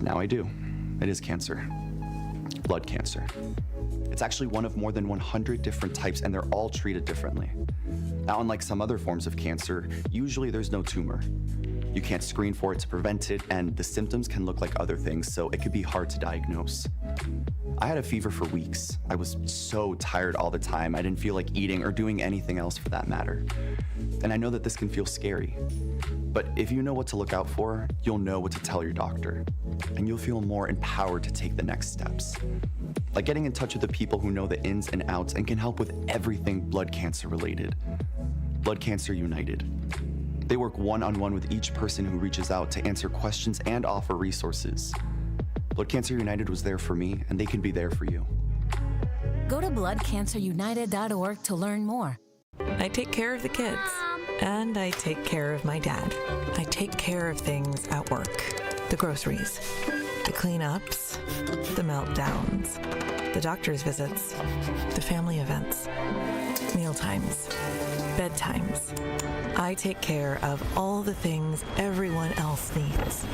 Now I do. It is cancer. Blood cancer. It's actually one of more than 100 different types, and they're all treated differently. Now, unlike some other forms of cancer, usually there's no tumor. You can't screen for it to prevent it, and the symptoms can look like other things, so it could be hard to diagnose. I had a fever for weeks. I was so tired all the time, I didn't feel like eating or doing anything else for that matter. And I know that this can feel scary. But if you know what to look out for, you'll know what to tell your doctor. And you'll feel more empowered to take the next steps. Like getting in touch with the people who know the ins and outs and can help with everything blood cancer related. Blood Cancer United. They work one-on-one with each person who reaches out to answer questions and offer resources. Blood Cancer United was there for me, and they can be there for you. Go to bloodcancerunited.org to learn more. I take care of the kids, and I take care of my dad. I take care of things at work. The groceries, the cleanups, the meltdowns, the doctor's visits, the family events, mealtimes, bedtimes. I take care of all the things everyone else needs.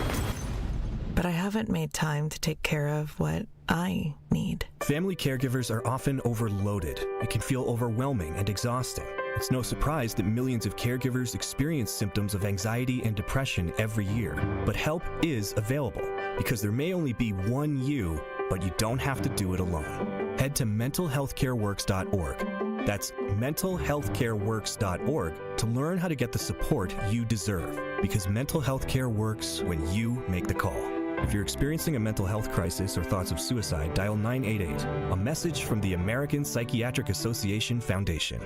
But I haven't made time to take care of what I need. Family caregivers are often overloaded. It can feel overwhelming and exhausting. It's no surprise that millions of caregivers experience symptoms of anxiety and depression every year. But help is available, because there may only be one you, but you don't have to do it alone. Head to mentalhealthcareworks.org. That's mentalhealthcareworks.org to learn how to get the support you deserve, because mental health care works when you make the call. If you're experiencing a mental health crisis or thoughts of suicide, dial 988, a message from the American Psychiatric Association Foundation.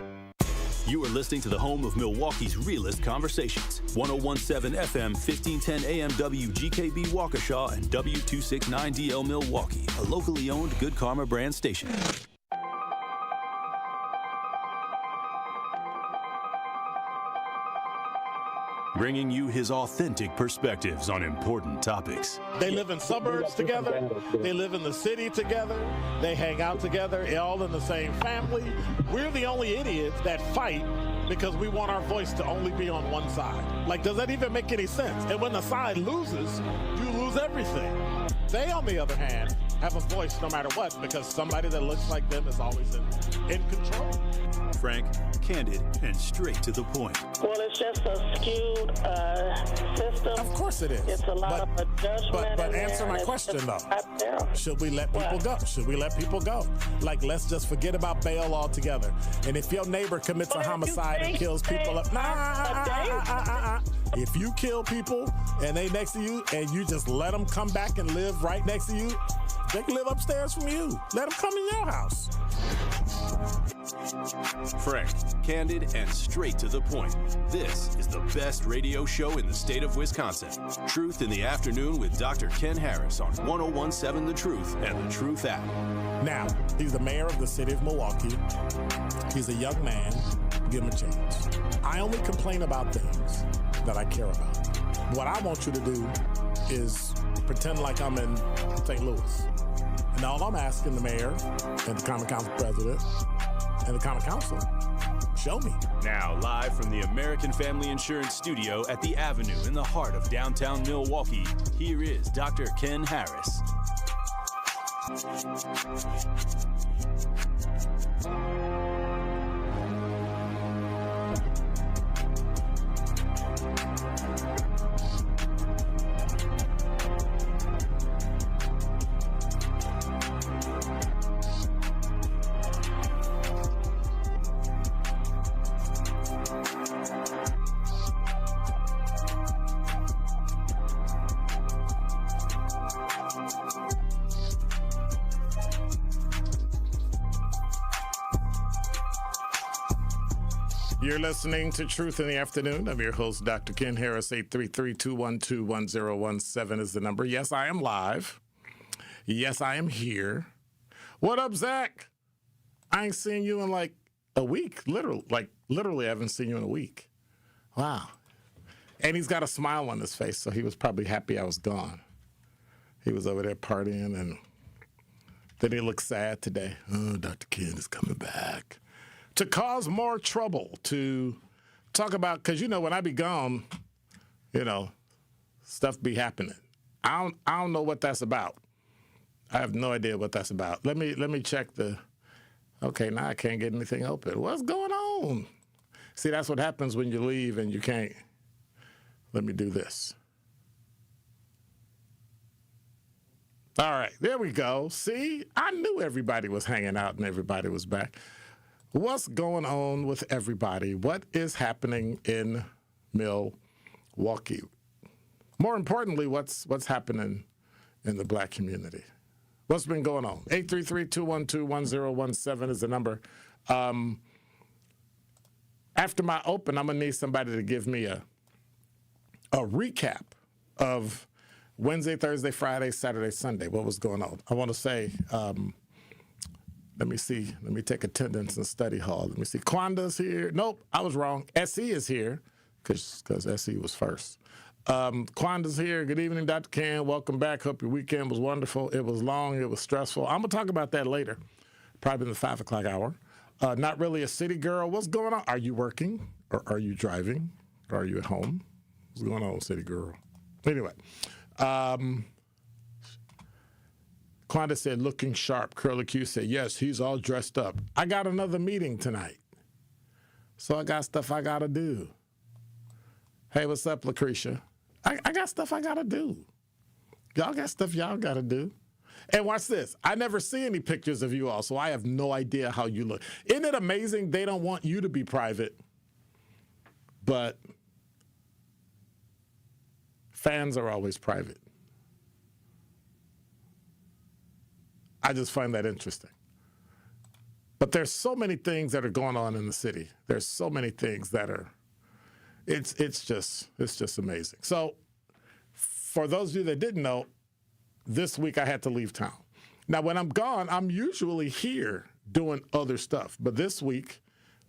You are listening to the home of Milwaukee's realest conversations. 1017 FM, 1510 AM WGKB Waukesha and W269DL Milwaukee, a locally owned Good Karma brand station. Bringing you his authentic perspectives on important topics. They live in suburbs together. They live in the city together. They hang out together, all in the same family. We're the only idiots that fight because we want our voice to only be on one side. Like, does that even make any sense? And when the side loses, you lose everything. They, on the other hand, have a voice no matter what, because somebody that looks like them is always in control. Frank, candid, and straight to the point. Well, it's just a skewed system. Of course it is. It's a lot of judgment. But answer my question, though. Should we let people go? Should we let people go? Like, let's just forget about bail altogether. And if your neighbor commits a homicide and kills people, if you kill people and they next to you and you just let them come back and live right next to you, they can live upstairs from you. Let them come in your house. Frank, candid, and straight to the point. This is the best radio show in the state of Wisconsin. Truth in the Afternoon with Dr. Ken Harris on 1017 The Truth and The Truth app. Now, he's the mayor of the city of Milwaukee. He's a young man. Give him a chance. I only complain about things that I care about. What I want you to do is pretend like I'm in St. Louis. And all I'm asking the mayor and the Common Council president and the Common Council, show me. Now, live from the American Family Insurance Studio at the Avenue in the heart of downtown Milwaukee, here is Dr. Ken Harris. You're listening to Truth in the Afternoon. I'm your host, Dr. Ken Harris. 833-212-1017 is the number. Yes, I am live. Yes, I am here. What up, Zech? I ain't seen you in like a week. Literally, I haven't seen you in a week. Wow. And he's got a smile on his face, so he was probably happy I was gone. He was over there partying, and then he looked sad today. Oh, Dr. Ken is coming back to cause more trouble, to talk about, because, when I be gone, stuff be happening. I don't know what that's about. I have no idea what that's about. Let me check the. Okay, now I can't get anything open. What's going on? See, that's what happens when you leave and you can't. Let me do this. All right, there we go. See, I knew everybody was hanging out and everybody was back. What's going on with everybody? What is happening in Milwaukee? More importantly, what's happening in the black community? What's been going on? 833-212-1017 is the number. After my open, I'm going to need somebody to give me a recap of Wednesday, Thursday, Friday, Saturday, Sunday. What was going on? I want to say, let me see. Let me take attendance in study hall. Let me see. Quanda's here. Nope, I was wrong. SE is here because SE was first. Quanda's here. Good evening, Dr. Ken. Welcome back. Hope your weekend was wonderful. It was long. It was stressful. I'm going to talk about that later, probably in the 5 o'clock hour. Not really a city girl. What's going on? Are you working or are you driving? Or are you at home? What's going on, city girl? Anyway. Quanda said, looking sharp. Curly Q said, yes, he's all dressed up. I got another meeting tonight. So I got stuff I got to do. Hey, what's up, Lucretia? I got stuff I got to do. Y'all got stuff y'all got to do. And watch this. I never see any pictures of you all, so I have no idea how you look. Isn't it amazing they don't want you to be private, but fans are always private? I just find that interesting. But there's so many things that are going on in the city. There's so many things that are, it's just amazing. So for those of you that didn't know, this week I had to leave town. Now, when I'm gone, I'm usually here doing other stuff. But this week,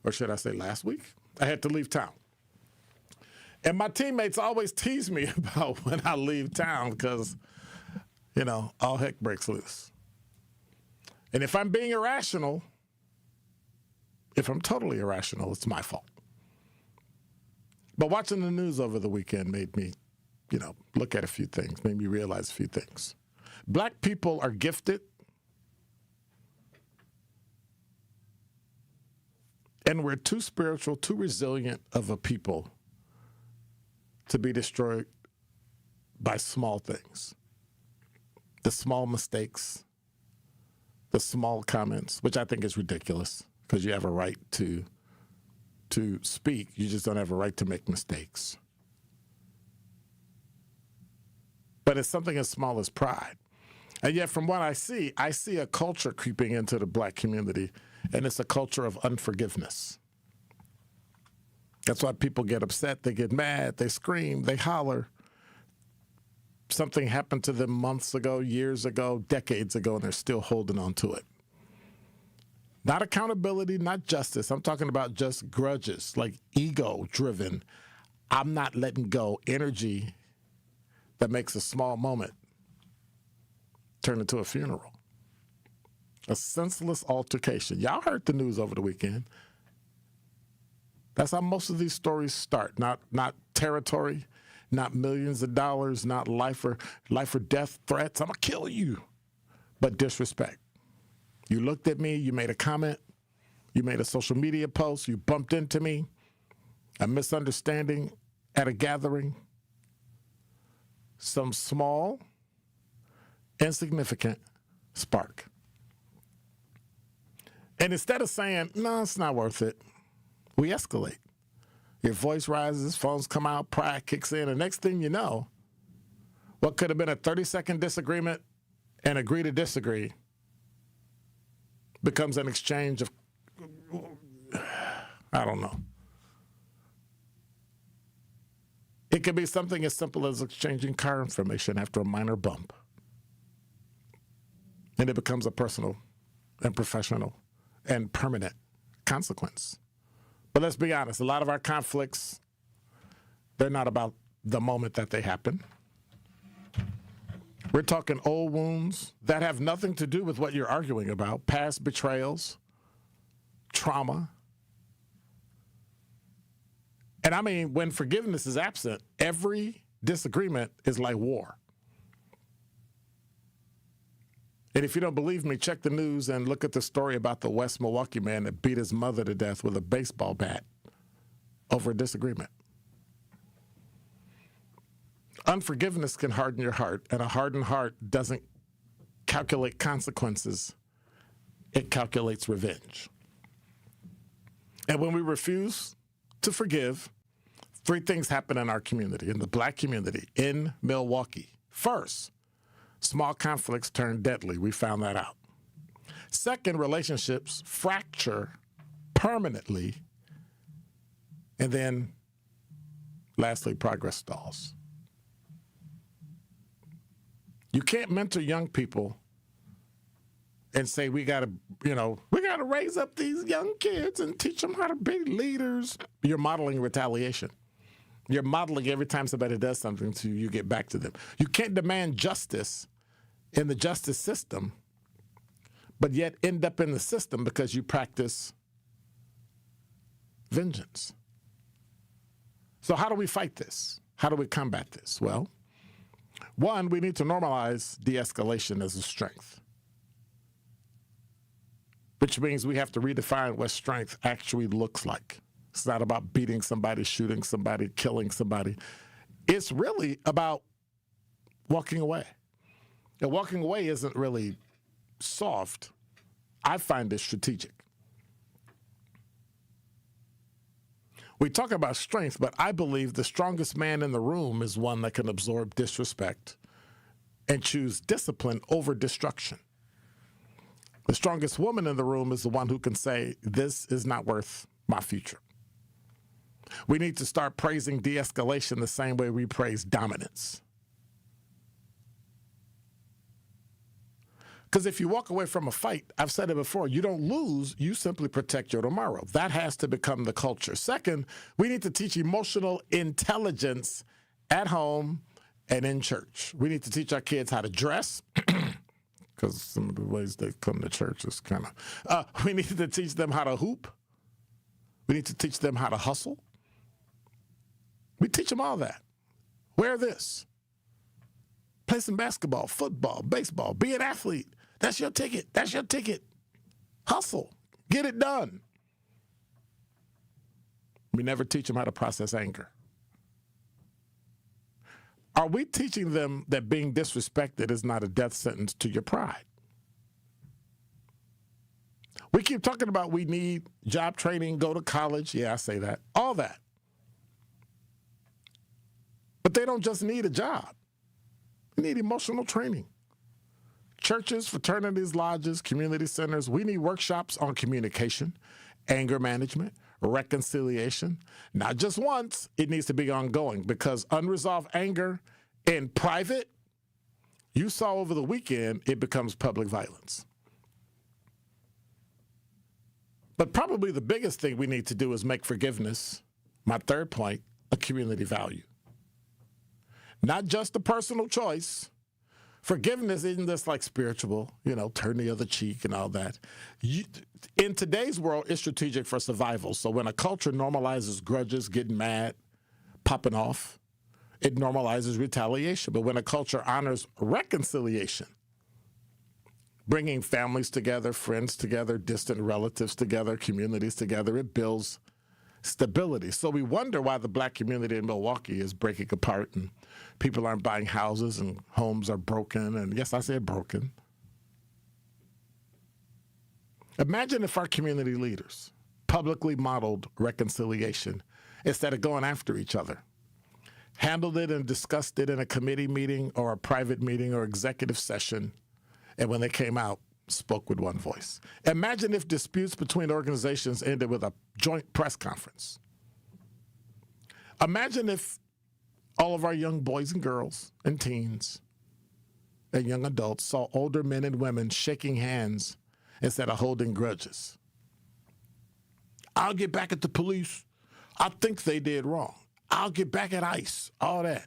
or should I say last week, I had to leave town. And my teammates always tease me about when I leave town because, you know, all heck breaks loose. And if I'm being irrational, if I'm totally irrational, it's my fault. But watching the news over the weekend made me, you know, look at a few things, made me realize a few things. Black people are gifted, and we're too spiritual, too resilient of a people to be destroyed by small things. The small mistakes, the small comments, which I think is ridiculous because you have a right to speak. You just don't have a right to make mistakes. But it's something as small as pride. And yet from what I see a culture creeping into the black community, and it's a culture of unforgiveness. That's why people get upset, they get mad, they scream, they holler. Something happened to them months ago, years ago, decades ago, and they're still holding on to it. Not accountability, not justice. I'm talking about just grudges, like ego-driven. I'm not letting go energy that makes a small moment turn into a funeral. A senseless altercation. Y'all heard the news over the weekend. That's how most of these stories start. Not territory, not millions of dollars, not life or death threats. I'm going to kill you. But disrespect. You looked at me, you made a comment, you made a social media post, you bumped into me, a misunderstanding at a gathering. Some small, insignificant spark. And instead of saying, no, it's not worth it, we escalate. Your voice rises, phones come out, pride kicks in, and next thing you know, what could have been a 30-second disagreement and agree to disagree becomes an exchange of, I don't know. It could be something as simple as exchanging car information after a minor bump. And it becomes a personal and professional and permanent consequence. But let's be honest, a lot of our conflicts, they're not about the moment that they happen. We're talking old wounds that have nothing to do with what you're arguing about, past betrayals, trauma. And I mean, when forgiveness is absent, every disagreement is like war. And if you don't believe me, check the news and look at the story about the West Milwaukee man that beat his mother to death with a baseball bat over a disagreement. Unforgiveness can harden your heart, and a hardened heart doesn't calculate consequences. It calculates revenge. And when we refuse to forgive, three things happen in our community, in the black community, in Milwaukee. First, small conflicts turn deadly. We found that out. Second, relationships fracture permanently. And then, lastly, progress stalls. You can't mentor young people and say we got to raise up these young kids and teach them how to be leaders. You're modeling retaliation. You're modeling every time somebody does something to you, you get back to them. You can't demand justice in the justice system, but yet end up in the system because you practice vengeance. So how do we fight this? How do we combat this? Well, one, we need to normalize de-escalation as a strength, which means we have to redefine what strength actually looks like. It's not about beating somebody, shooting somebody, killing somebody. It's really about walking away. And walking away isn't really soft. I find it strategic. We talk about strength, but I believe the strongest man in the room is one that can absorb disrespect and choose discipline over destruction. The strongest woman in the room is the one who can say, this is not worth my future. We need to start praising de-escalation the same way we praise dominance. Because if you walk away from a fight, I've said it before, you don't lose, you simply protect your tomorrow. That has to become the culture. Second, we need to teach emotional intelligence at home and in church. We need to teach our kids how to dress, because some of the ways they come to church is kind of, we need to teach them how to hoop. We need to teach them how to hustle. We teach them all that. Wear this. Play some basketball, football, baseball, be an athlete. That's your ticket. That's your ticket. Hustle. Get it done. We never teach them how to process anger. Are we teaching them that being disrespected is not a death sentence to your pride? We keep talking about we need job training, go to college. Yeah, I say that. All that. But they don't just need a job. They need emotional training. Churches, fraternities, lodges, community centers, we need workshops on communication, anger management, reconciliation. Not just once, it needs to be ongoing, because unresolved anger in private, you saw over the weekend, it becomes public violence. But probably the biggest thing we need to do is make forgiveness, my third point, a community value. Not just a personal choice. Forgiveness isn't just like spiritual, turn the other cheek and all that. In today's world, it's strategic for survival. So when a culture normalizes grudges, getting mad, popping off, it normalizes retaliation. But when a culture honors reconciliation, bringing families together, friends together, distant relatives together, communities together, it builds stability. So we wonder why the black community in Milwaukee is breaking apart and people aren't buying houses and homes are broken. And yes, I said broken. Imagine if our community leaders publicly modeled reconciliation instead of going after each other, handled it and discussed it in a committee meeting or a private meeting or executive session, and when they came out, spoke with one voice. Imagine if disputes between organizations ended with a joint press conference. Imagine if all of our young boys and girls and teens and young adults saw older men and women shaking hands instead of holding grudges. I'll get back at the police. I think they did wrong. I'll get back at ICE, all that.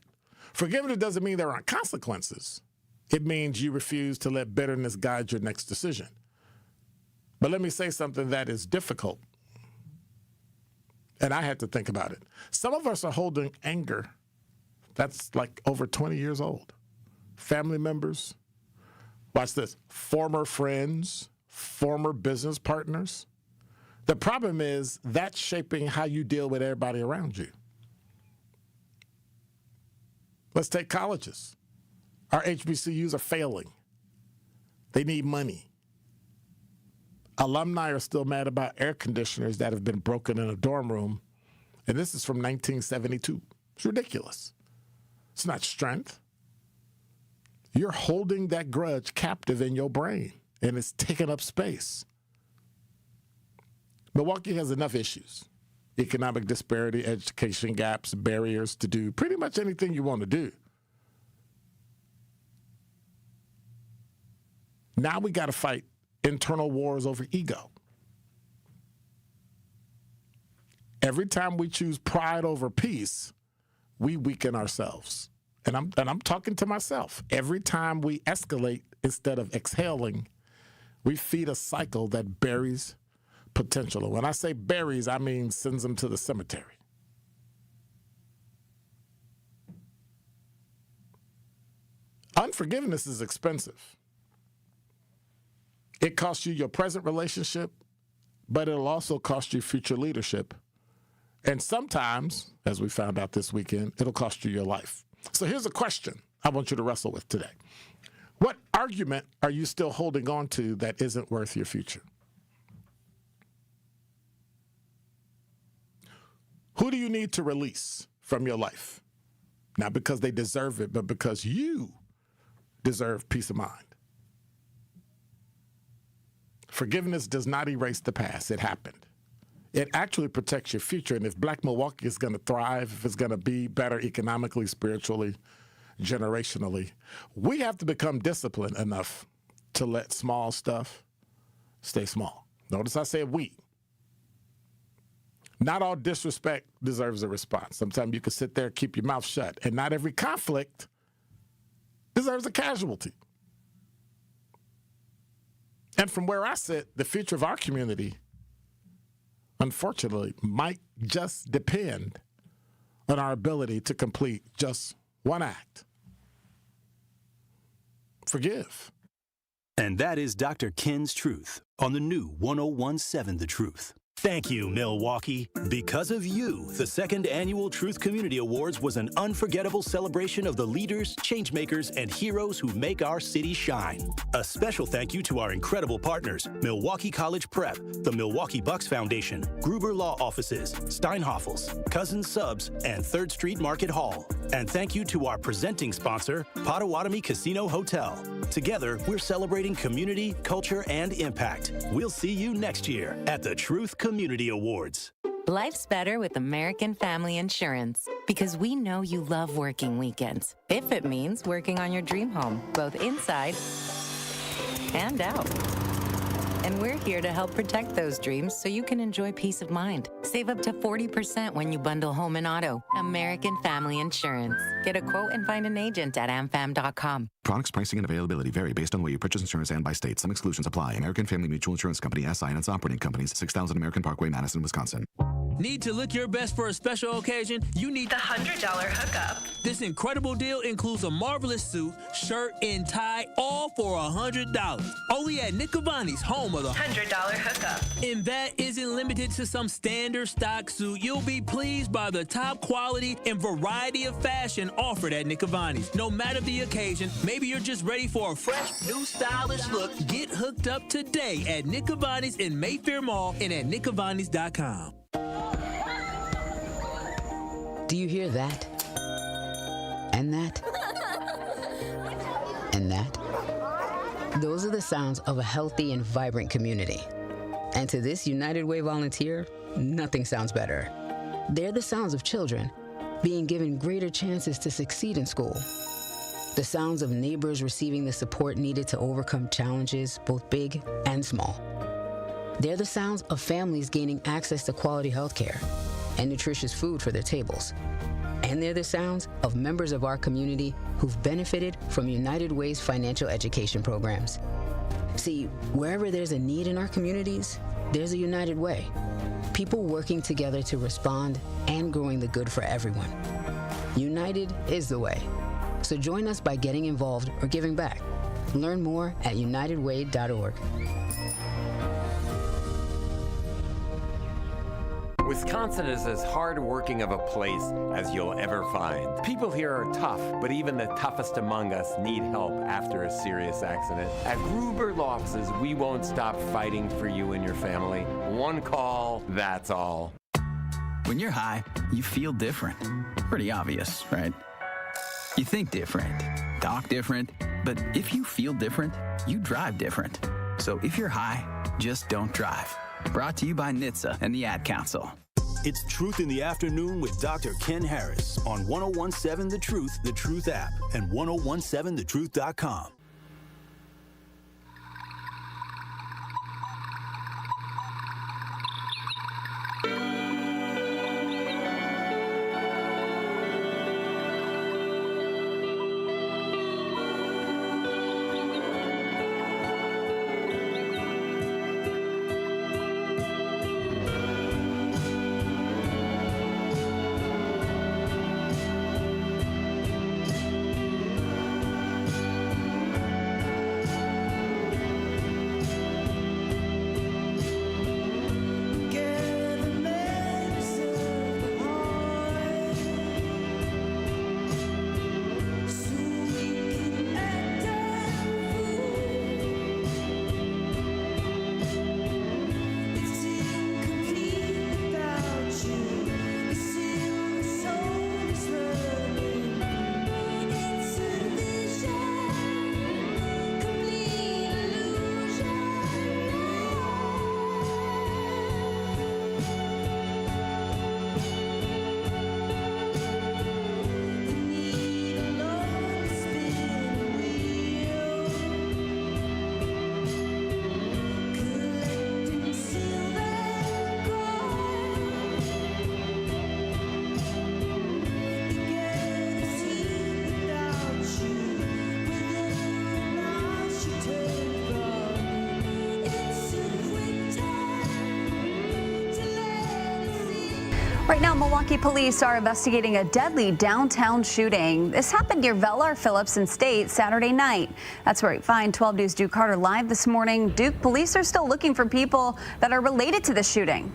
Forgiveness doesn't mean there aren't consequences. It means you refuse to let bitterness guide your next decision. But let me say something that is difficult. And I had to think about it. Some of us are holding anger that's like over 20 years old. Family members, watch this, former friends, former business partners. The problem is that's shaping how you deal with everybody around you. Let's take colleges. Our HBCUs are failing. They need money. Alumni are still mad about air conditioners that have been broken in a dorm room. And this is from 1972. It's ridiculous. It's not strength. You're holding that grudge captive in your brain, and it's taking up space. Milwaukee has enough issues. Economic disparity, education gaps, barriers to do pretty much anything you want to do. Now we got to fight internal wars over ego. Every time we choose pride over peace, we weaken ourselves. And I'm talking to myself. Every time we escalate instead of exhaling, we feed a cycle that buries potential. And when I say buries, I mean sends them to the cemetery. Unforgiveness is expensive. It costs you your present relationship, but it'll also cost you future leadership. And sometimes, as we found out this weekend, it'll cost you your life. So here's a question I want you to wrestle with today. What argument are you still holding on to that isn't worth your future? Who do you need to release from your life? Not because they deserve it, but because you deserve peace of mind. Forgiveness does not erase the past. It happened. It actually protects your future. And if Black Milwaukee is going to thrive, if it's going to be better economically, spiritually, generationally, we have to become disciplined enough to let small stuff stay small. Notice I said we. Not all disrespect deserves a response. Sometimes you can sit there and keep your mouth shut. And not every conflict deserves a casualty. And from where I sit, the future of our community, unfortunately, might just depend on our ability to complete just one act. Forgive. And that is Dr. Ken's Truth on the new 1017 The Truth. Thank you, Milwaukee. Because of you, the second annual Truth Community Awards was an unforgettable celebration of the leaders, changemakers, and heroes who make our city shine. A special thank you to our incredible partners, Milwaukee College Prep, the Milwaukee Bucks Foundation, Gruber Law Offices, Steinhoffels, Cousins Subs, and 3rd Street Market Hall. And thank you to our presenting sponsor, Potawatomi Casino Hotel. Together, we're celebrating community, culture, and impact. We'll see you next year at the Truth Community Awards. Life's better with American Family Insurance because we know you love working weekends. If it means working on your dream home, both inside and out. And we're here to help protect those dreams so you can enjoy peace of mind. Save up to 40% when you bundle home and auto. American Family Insurance. Get a quote and find an agent at amfam.com. Products, pricing, and availability vary based on the way you purchase insurance and by state. Some exclusions apply. American Family Mutual Insurance Company, SI, and its operating companies, 6000 American Parkway, Madison, Wisconsin. Need to look your best for a special occasion? You need the $100 hookup. This incredible deal includes a marvelous suit, shirt, and tie, all for $100. Only at Nick Cavani's, home of the $100 hookup. And that isn't limited to some standard stock suit. You'll be pleased by the top quality and variety of fashion offered at Nick Cavani's. No matter the occasion, maybe you're just ready for a fresh, new, stylish look. Get hooked up today at Nick Cavani's in Mayfair Mall and at nickcavanis.com. Do you hear that? And that? And that? Those are the sounds of a healthy and vibrant community. And to this United Way volunteer, nothing sounds better. They're the sounds of children being given greater chances to succeed in school. The sounds of neighbors receiving the support needed to overcome challenges, both big and small. They're the sounds of families gaining access to quality health care and nutritious food for their tables. And they're the sounds of members of our community who've benefited from United Way's financial education programs. See, wherever there's a need in our communities, there's a United Way. People working together to respond and growing the good for everyone. United is the way. So join us by getting involved or giving back. Learn more at unitedway.org. Wisconsin is as hard-working of a place as you'll ever find. People here are tough, but even the toughest among us need help after a serious accident. At Gruber Law Offices, we won't stop fighting for you and your family. One call, that's all. When you're high, you feel different. Pretty obvious, right? You think different, talk different, but if you feel different, you drive different. So if you're high, just don't drive. Brought to you by NHTSA and the Ad Council. It's Truth in the Afternoon with Dr. Ken Harris on 1017 The Truth app, and 1017thetruth.com. Right now, Milwaukee police are investigating a deadly downtown shooting. This happened near Velar, Phillips, and State Saturday night. That's where we find 12 News' Duke Carter live this morning. Duke, police are still looking for people that are related to the shooting.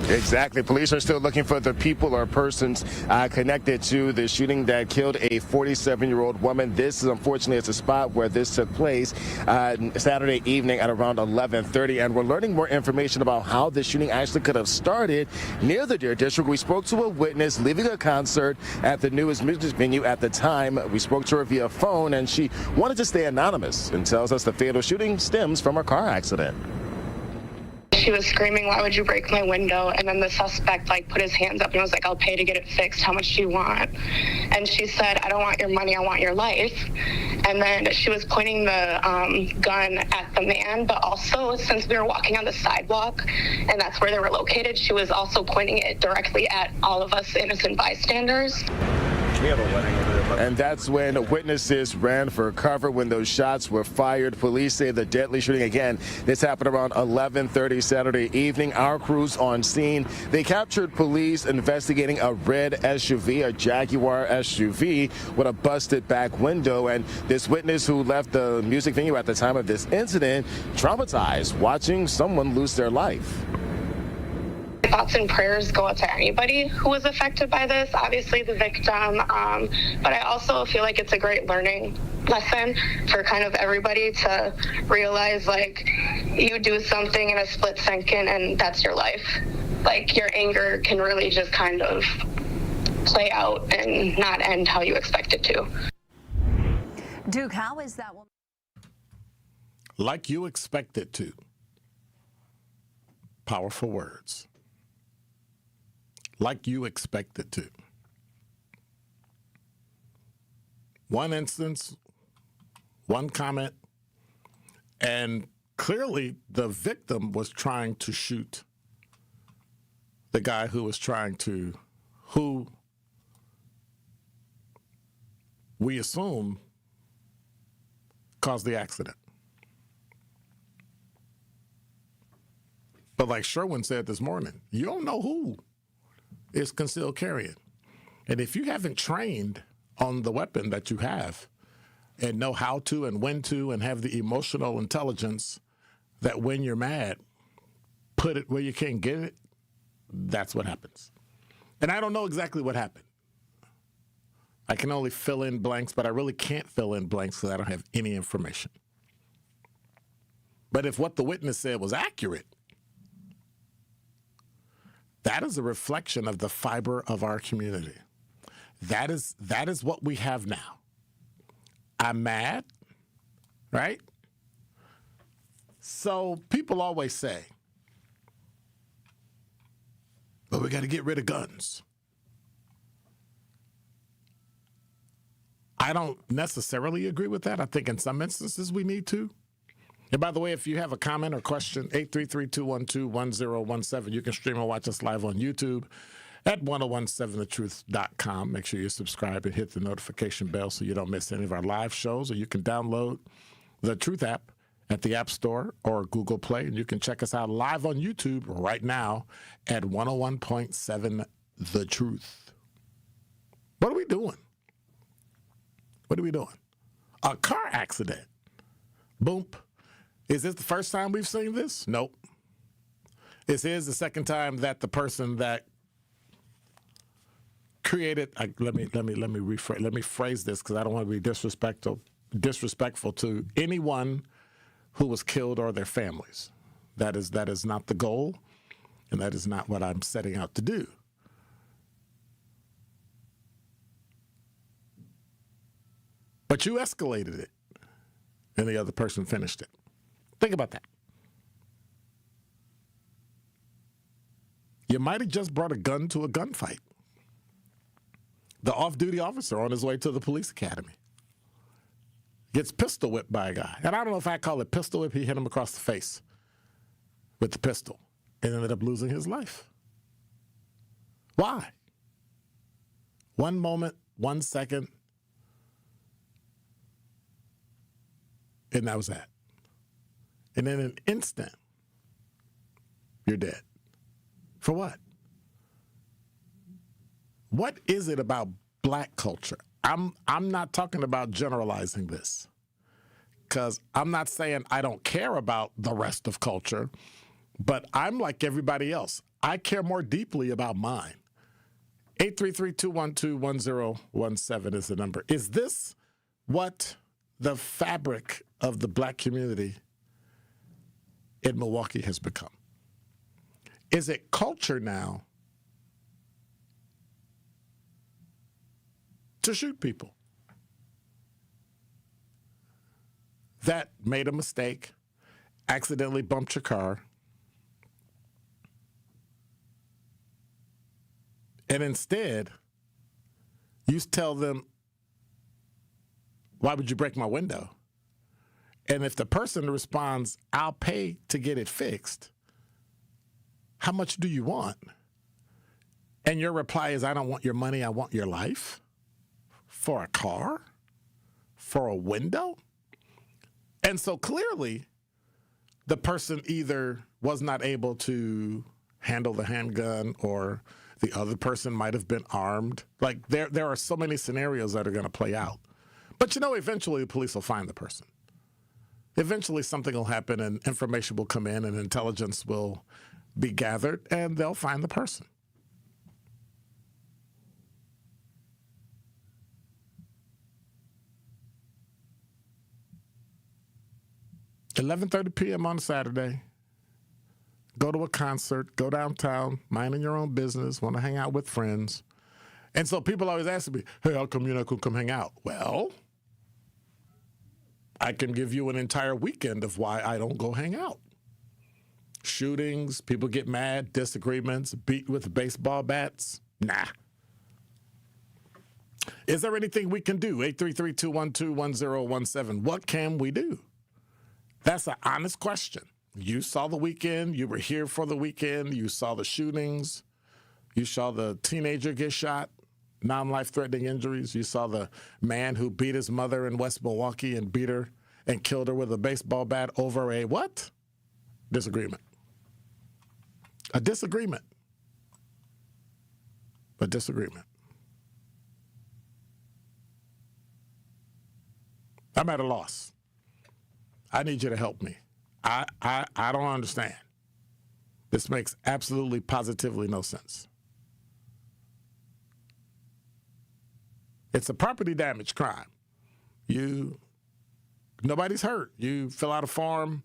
Exactly. Police are still looking for the people or persons connected to the shooting that killed a 47-year-old woman. This is unfortunately it's a spot where this took place Saturday evening at around 11:30, and we're learning more information about how the shooting actually could have started near the Deer District. We spoke to a witness leaving a concert at the newest music venue at the time. We spoke to her via phone, and she wanted to stay anonymous and tells us the fatal shooting stems from a car accident. She was screaming, "Why would you break my window?" And then the suspect put his hands up and was like, "I'll pay to get it fixed. How much do you want?" And she said, "I don't want your money, I want your life." And then she was pointing the gun at the man, but also since we were walking on the sidewalk and that's where they were located, she was also pointing it directly at all of us innocent bystanders. We have a wedding over there. And that's when witnesses ran for cover when those shots were fired. Police say the deadly shooting, again, this happened around 11:30 Saturday evening. Our crews on scene, they captured police investigating a red SUV, a Jaguar SUV, with a busted back window. And this witness who left the music venue at the time of this incident, traumatized, watching someone lose their life. Thoughts and prayers go out to anybody who was affected by this, obviously the victim, but I also feel like it's a great learning lesson for kind of everybody to realize you do something in a split second and that's your life. Your anger can really just kind of play out and not end how you expect it to. Duke, how is that woman? Like you expect it to. Powerful words. Like you expect it to. One instance, one comment, and clearly the victim was trying to shoot the guy who we assume caused the accident. But like Sherwin said this morning, you don't know who is concealed carrying. And if you haven't trained on the weapon that you have, and know how to and when to and have the emotional intelligence that when you're mad, put it where you can't get it, that's what happens. And I don't know exactly what happened. I can only fill in blanks, but I really can't fill in blanks because I don't have any information. But if what the witness said was accurate, that is a reflection of the fiber of our community. That is what we have now. I'm mad, right? So people always say, but we got to get rid of guns. I don't necessarily agree with that. I think in some instances we need to. And by the way, if you have a comment or question, 833-212-1017. You can stream or watch us live on YouTube at 1017thetruth.com. Make sure you subscribe and hit the notification bell so you don't miss any of our live shows. Or you can download the Truth app at the App Store or Google Play. And you can check us out live on YouTube right now at 101.7 The Truth. What are we doing? What are we doing? A car accident. Boom. Is this the first time we've seen this? Nope. This is the second time that the person that created. Let me phrase this because I don't want to be disrespectful to anyone who was killed or their families. That is not the goal, and that is not what I'm setting out to do. But you escalated it, and the other person finished it. Think about that. You might have just brought a gun to a gunfight. The off-duty officer on his way to the police academy gets pistol whipped by a guy. And I don't know if I call it pistol whip. He hit him across the face with the pistol and ended up losing his life. Why? 1 moment, 1 second, and that was that. And in an instant, you're dead. For what? What is it about black culture? I'm not talking about generalizing this, because I'm not saying I don't care about the rest of culture, but I'm like everybody else. I care more deeply about mine. 833-212-1017 is the number. Is this what the fabric of the black community in Milwaukee has become? Is it culture now to shoot people that made a mistake, accidentally bumped your car, and instead you tell them, why would you break my window? And if the person responds, I'll pay to get it fixed, how much do you want? And your reply is, I don't want your money, I want your life. For a car? For a window? And so clearly, the person either was not able to handle the handgun, or the other person might have been armed. Like, there are so many scenarios that are going to play out. But eventually the police will find the person. Eventually something will happen and information will come in and intelligence will be gathered and they'll find the person. $11:30 p.m. on Saturday. Go to a concert, go downtown, minding your own business, want to hang out with friends. And so people always ask me, hey, how come you're not going to come hang out? Well, I can give you an entire weekend of why I don't go hang out. Shootings, people get mad, disagreements, beat with baseball bats. Nah. Is there anything we can do? 833-212-1017. What can we do? That's an honest question. You saw the weekend. You were here for the weekend. You saw the shootings. You saw the teenager get shot, non-life-threatening injuries. You saw the man who beat his mother in West Milwaukee and beat her and killed her with a baseball bat over a what? Disagreement. A disagreement. A disagreement. I'm at a loss. I need you to help me. I don't understand. This makes absolutely, positively no sense. It's a property damage crime. Nobody's hurt. You fill out a form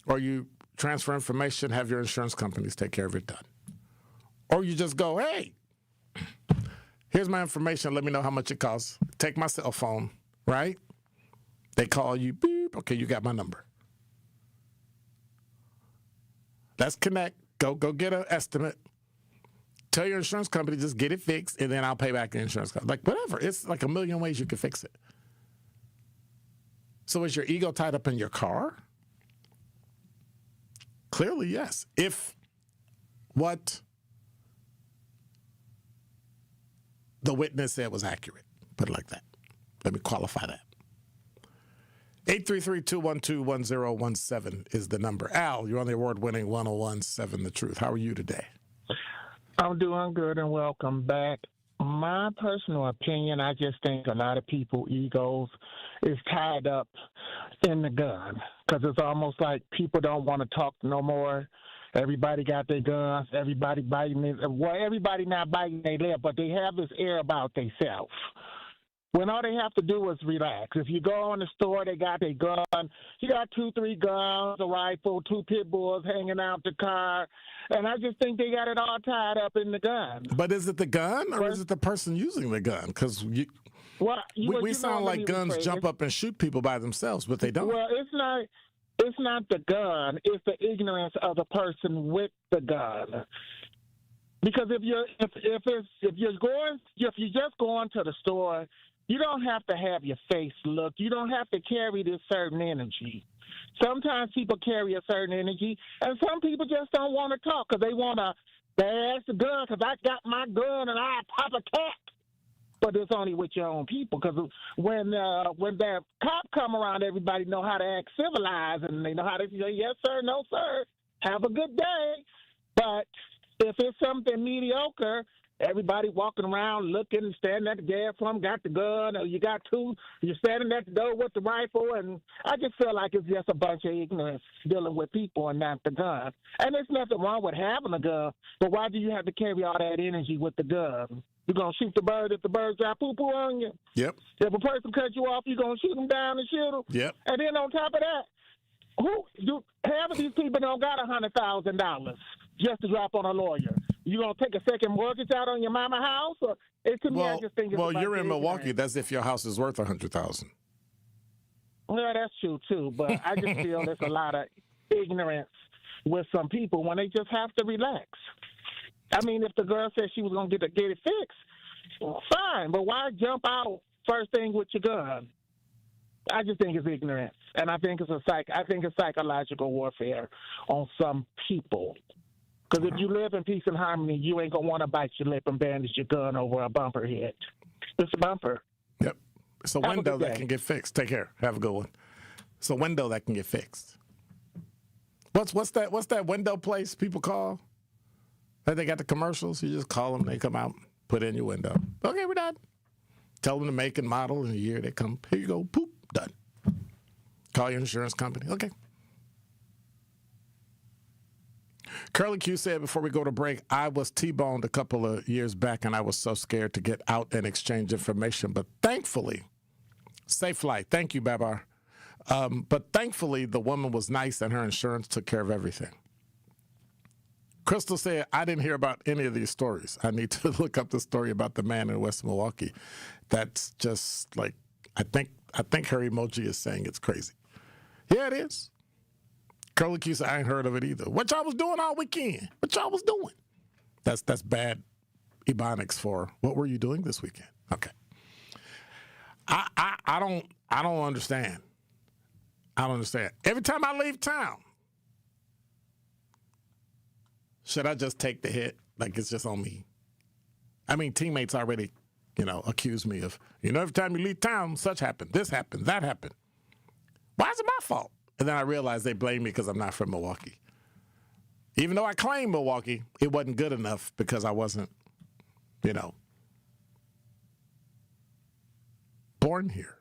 or you transfer information, have your insurance companies take care of it done. Or you just go, hey, here's my information. Let me know how much it costs. Take my cell phone, right? They call you, beep. Okay, you got my number. Let's connect. Go get an estimate. Tell your insurance company, just get it fixed, and then I'll pay back the insurance company. Like, whatever. It's like a million ways you can fix it. So is your ego tied up in your car? Clearly, yes. If what the witness said was accurate. Put it like that. Let me qualify that. 833-212-1017 is the number. Al, you're on the award-winning 1017 The Truth. How are you today? I'm doing good and welcome back. My personal opinion, I just think a lot of people's egos is tied up in the gun because it's almost like people don't want to talk no more. Everybody got their guns. Everybody biting it. Well, everybody not biting their lip, but they have this air about themselves. When all they have to do is relax. If you go in the store, they got their gun. You got 2-3 guns, a rifle, 2 pit bulls hanging out the car. And I just think they got it all tied up in the gun. But is it the gun or is it the person using the gun? Because we sound like guns jump up and shoot people by themselves, but they don't. Well, it's not the gun. It's the ignorance of the person with the gun. Because if you're just going to the store, you don't have to have your face looked. You don't have to carry this certain energy. Sometimes people carry a certain energy, and some people just don't want to talk because they want to bash the gun because I got my gun and I pop a cat. But it's only with your own people because when that cop come around, everybody know how to act civilized and they know how to say, yes, sir, no, sir, have a good day. But if it's something mediocre, everybody walking around looking, standing at the gas pump, got the gun, or you got 2, you're standing at the door with the rifle, and I just feel like it's just a bunch of ignorance dealing with people and not the gun. And there's nothing wrong with having a gun, but why do you have to carry all that energy with the gun? You're going to shoot the bird if the bird drop poo-poo on you? Yep. If a person cuts you off, you're going to shoot them down and shoot them? Yep. And then on top of that, half of these people don't got $100,000 just to drop on a lawyer. You gonna take a second mortgage out on your mama house? Or I just think it's you're in Milwaukee. That's if your house is worth $100,000. Well, that's true too. But I just feel there's a lot of ignorance with some people when they just have to relax. I mean, if the girl said she was gonna get it fixed, well, fine. But why jump out first thing with your gun? I just think it's ignorance, and I think it's psychological warfare on some people. Because if you live in peace and harmony, you ain't gonna want to bite your lip and bandage your gun over a bumper hit. It's a bumper. Yep. It's a window that can get fixed. Take care. Have a good one. It's a window that can get fixed. What's that window place people call? That they got the commercials. You just call them. They come out, put in your window. Okay, we're done. Tell them the make and model in a year. They come. Here you go. Poop. Done. Call your insurance company. Okay. Curly Q said before we go to break, I was T-boned a couple of years back and I was so scared to get out and exchange information. But thankfully, safe flight. Thank you, Babar. But thankfully, the woman was nice and her insurance took care of everything. Crystal said, I didn't hear about any of these stories. I need to look up the story about the man in West Milwaukee. That's just like, I think her emoji is saying it's crazy. Yeah, it is. Curly Q said, I ain't heard of it either. What y'all was doing all weekend? What y'all was doing? That's bad ebonics for what were you doing this weekend? Okay. I don't understand. I don't understand. Every time I leave town, should I just take the hit? Like it's just on me. I mean, teammates already, accuse me of, every time you leave town, such happened, this happened, that happened. Why is it my fault? And then I realized they blame me because I'm not from Milwaukee. Even though I claim Milwaukee, it wasn't good enough because I wasn't, born here.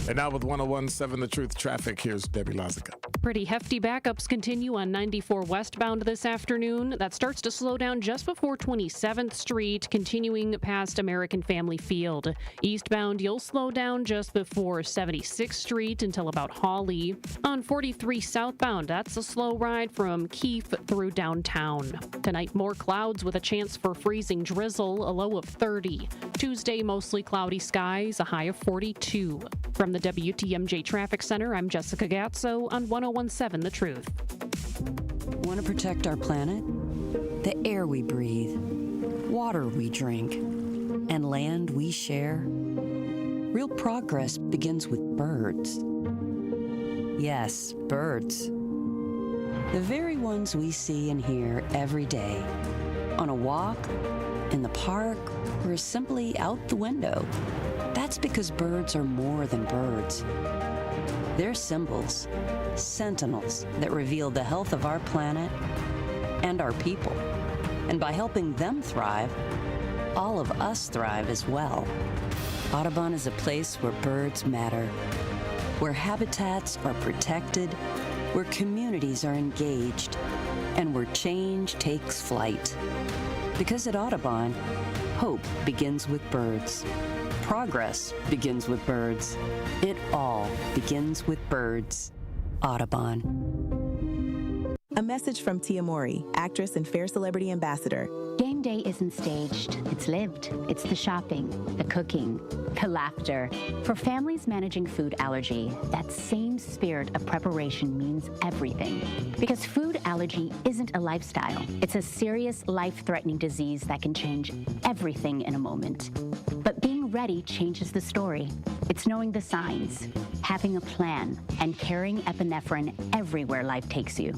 And now with 101.7 The Truth traffic, here's Debbie Lazica. Pretty hefty backups continue on 94 westbound this afternoon. That starts to slow down just before 27th Street, continuing past American Family Field. Eastbound, you'll slow down just before 76th Street until about Hawley. On 43 southbound, that's a slow ride from Keefe through downtown. Tonight, more clouds with a chance for freezing drizzle, a low of 30. Tuesday, mostly cloudy skies, a high of 42. From the WTMJ Traffic Center, I'm Jessica Gatso on 101.7 The Truth. Want to protect our planet? The air we breathe, water we drink, and land we share? Real progress begins with birds. Yes, birds. The very ones we see and hear every day. On a walk, in the park, or simply out the window. That's because birds are more than birds. They're symbols, sentinels that reveal the health of our planet and our people. And by helping them thrive, all of us thrive as well. Audubon is a place where birds matter, where habitats are protected, where communities are engaged, and where change takes flight. Because at Audubon, hope begins with birds. Progress begins with birds. It all begins with birds. Audubon. A message from Tia Mowry, actress and Fair Celebrity Ambassador. Game day isn't staged, it's lived. It's the shopping, the cooking, the laughter. For families managing food allergy, that same spirit of preparation means everything. Because food allergy isn't a lifestyle. It's a serious, life-threatening disease that can change everything in a moment. But being ready changes the story. It's knowing the signs, having a plan, and carrying epinephrine everywhere life takes you.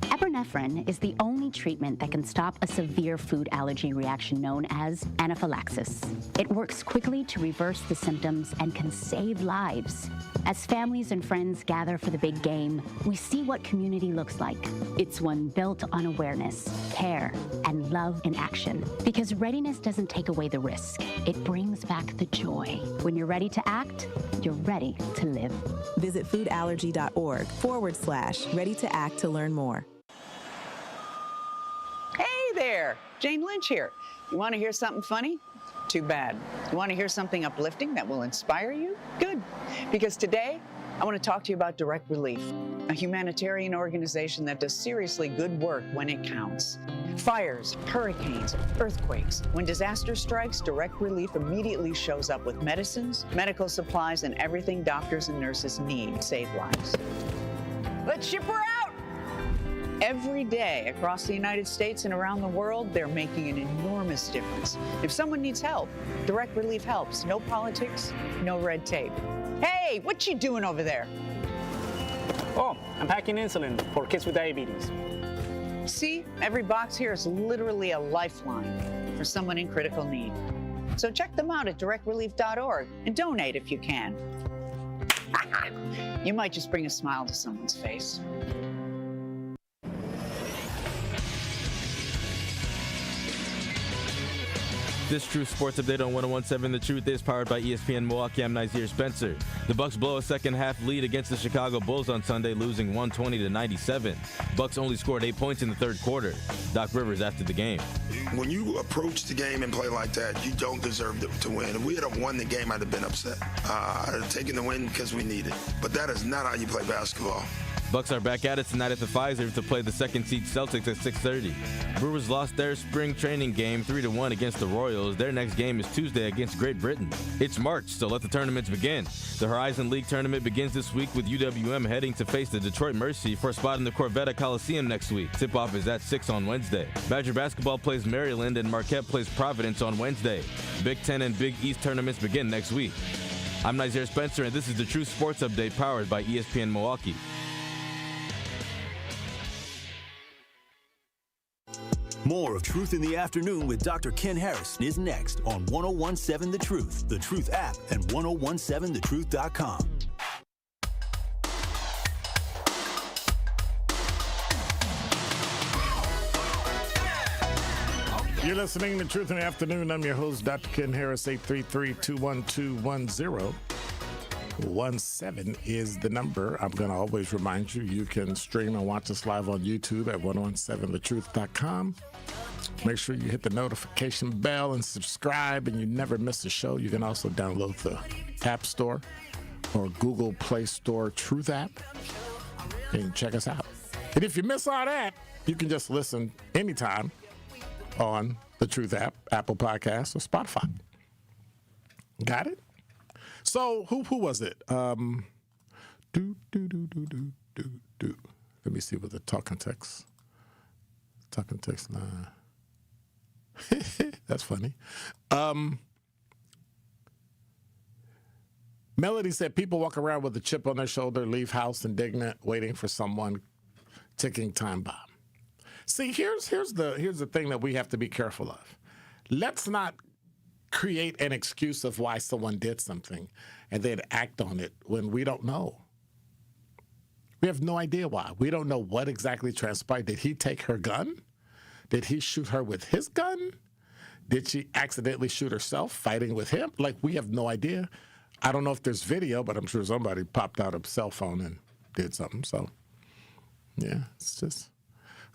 Epinephrine is the only treatment that can stop a severe food allergy reaction known as anaphylaxis. It works quickly to reverse the symptoms and can save lives. As families and friends gather for the big game, we see what community looks like. It's one built on awareness, care, and love in action. Because readiness doesn't take away the risk. It brings back the joy. When you're ready to act, you're ready to live. Visit foodallergy.org/ready to act to learn more. Hey there, Jane Lynch here. You want to hear something funny? Too bad. You want to hear something uplifting that will inspire you? Good. Because today, I want to talk to you about Direct Relief, a humanitarian organization that does seriously good work when it counts. Fires, hurricanes, earthquakes. When disaster strikes, Direct Relief immediately shows up with medicines, medical supplies, and everything doctors and nurses need to save lives. Let's ship her out! Every day across the United States and around the world, they're making an enormous difference. If someone needs help, Direct Relief helps. No politics, no red tape. Hey, what you doing over there? Oh, I'm packing insulin for kids with diabetes. See, every box here is literally a lifeline for someone in critical need. So check them out at directrelief.org and donate if you can. You might just bring a smile to someone's face. This True Sports Update on 101.7 The Truth is powered by ESPN Milwaukee. I'm Nazir Spencer. The Bucks blow a second-half lead against the Chicago Bulls on Sunday, losing 120-97. Bucks only scored 8 points in the third quarter. Doc Rivers after the game. When you approach the game and play like that, you don't deserve to win. If we had won the game, I'd have been upset. I'd have taken the win because we need it. But that is not how you play basketball. Bucks are back at it tonight at the Pfizer to play the second-seed Celtics at 6:30. Brewers lost their spring training game 3-1 against the Royals. Their next game is Tuesday against Great Britain. It's March, so let the tournaments begin. The Horizon League tournament begins this week with UWM heading to face the Detroit Mercy for a spot in the Corvette Coliseum next week. Tip-off is at 6 on Wednesday. Badger basketball plays Maryland and Marquette plays Providence on Wednesday. Big Ten and Big East tournaments begin next week. I'm Nazir Spencer, and this is the True Sports Update powered by ESPN Milwaukee. More of Truth in the Afternoon with Dr. Ken Harrison is next on 101.7 The Truth, The Truth app, and 1017thetruth.com. You're listening to Truth in the Afternoon. I'm your host, Dr. Ken Harris, 833-21210. 1017 is the number. I'm going to always remind you, you can stream and watch us live on YouTube at 1017thetruth.com. Make sure you hit the notification bell and subscribe, and you never miss a show. You can also download the App Store or Google Play Store Truth app and check us out. And if you miss all that, you can just listen anytime on the Truth app, Apple Podcasts, or Spotify. Got it? So who was it? Let me see what the talking text line. That's funny. Melody said people walk around with a chip on their shoulder, leave house indignant, waiting for someone, ticking time bomb. See, here's the thing that we have to be careful of. Let's not create an excuse of why someone did something and then act on it when we don't know. We have no idea why. We don't know what exactly transpired. Did he take her gun? Did he shoot her with his gun? Did she accidentally shoot herself fighting with him? Like, we have no idea. I don't know if there's video, but I'm sure somebody popped out a cell phone and did something. So, yeah, it's just...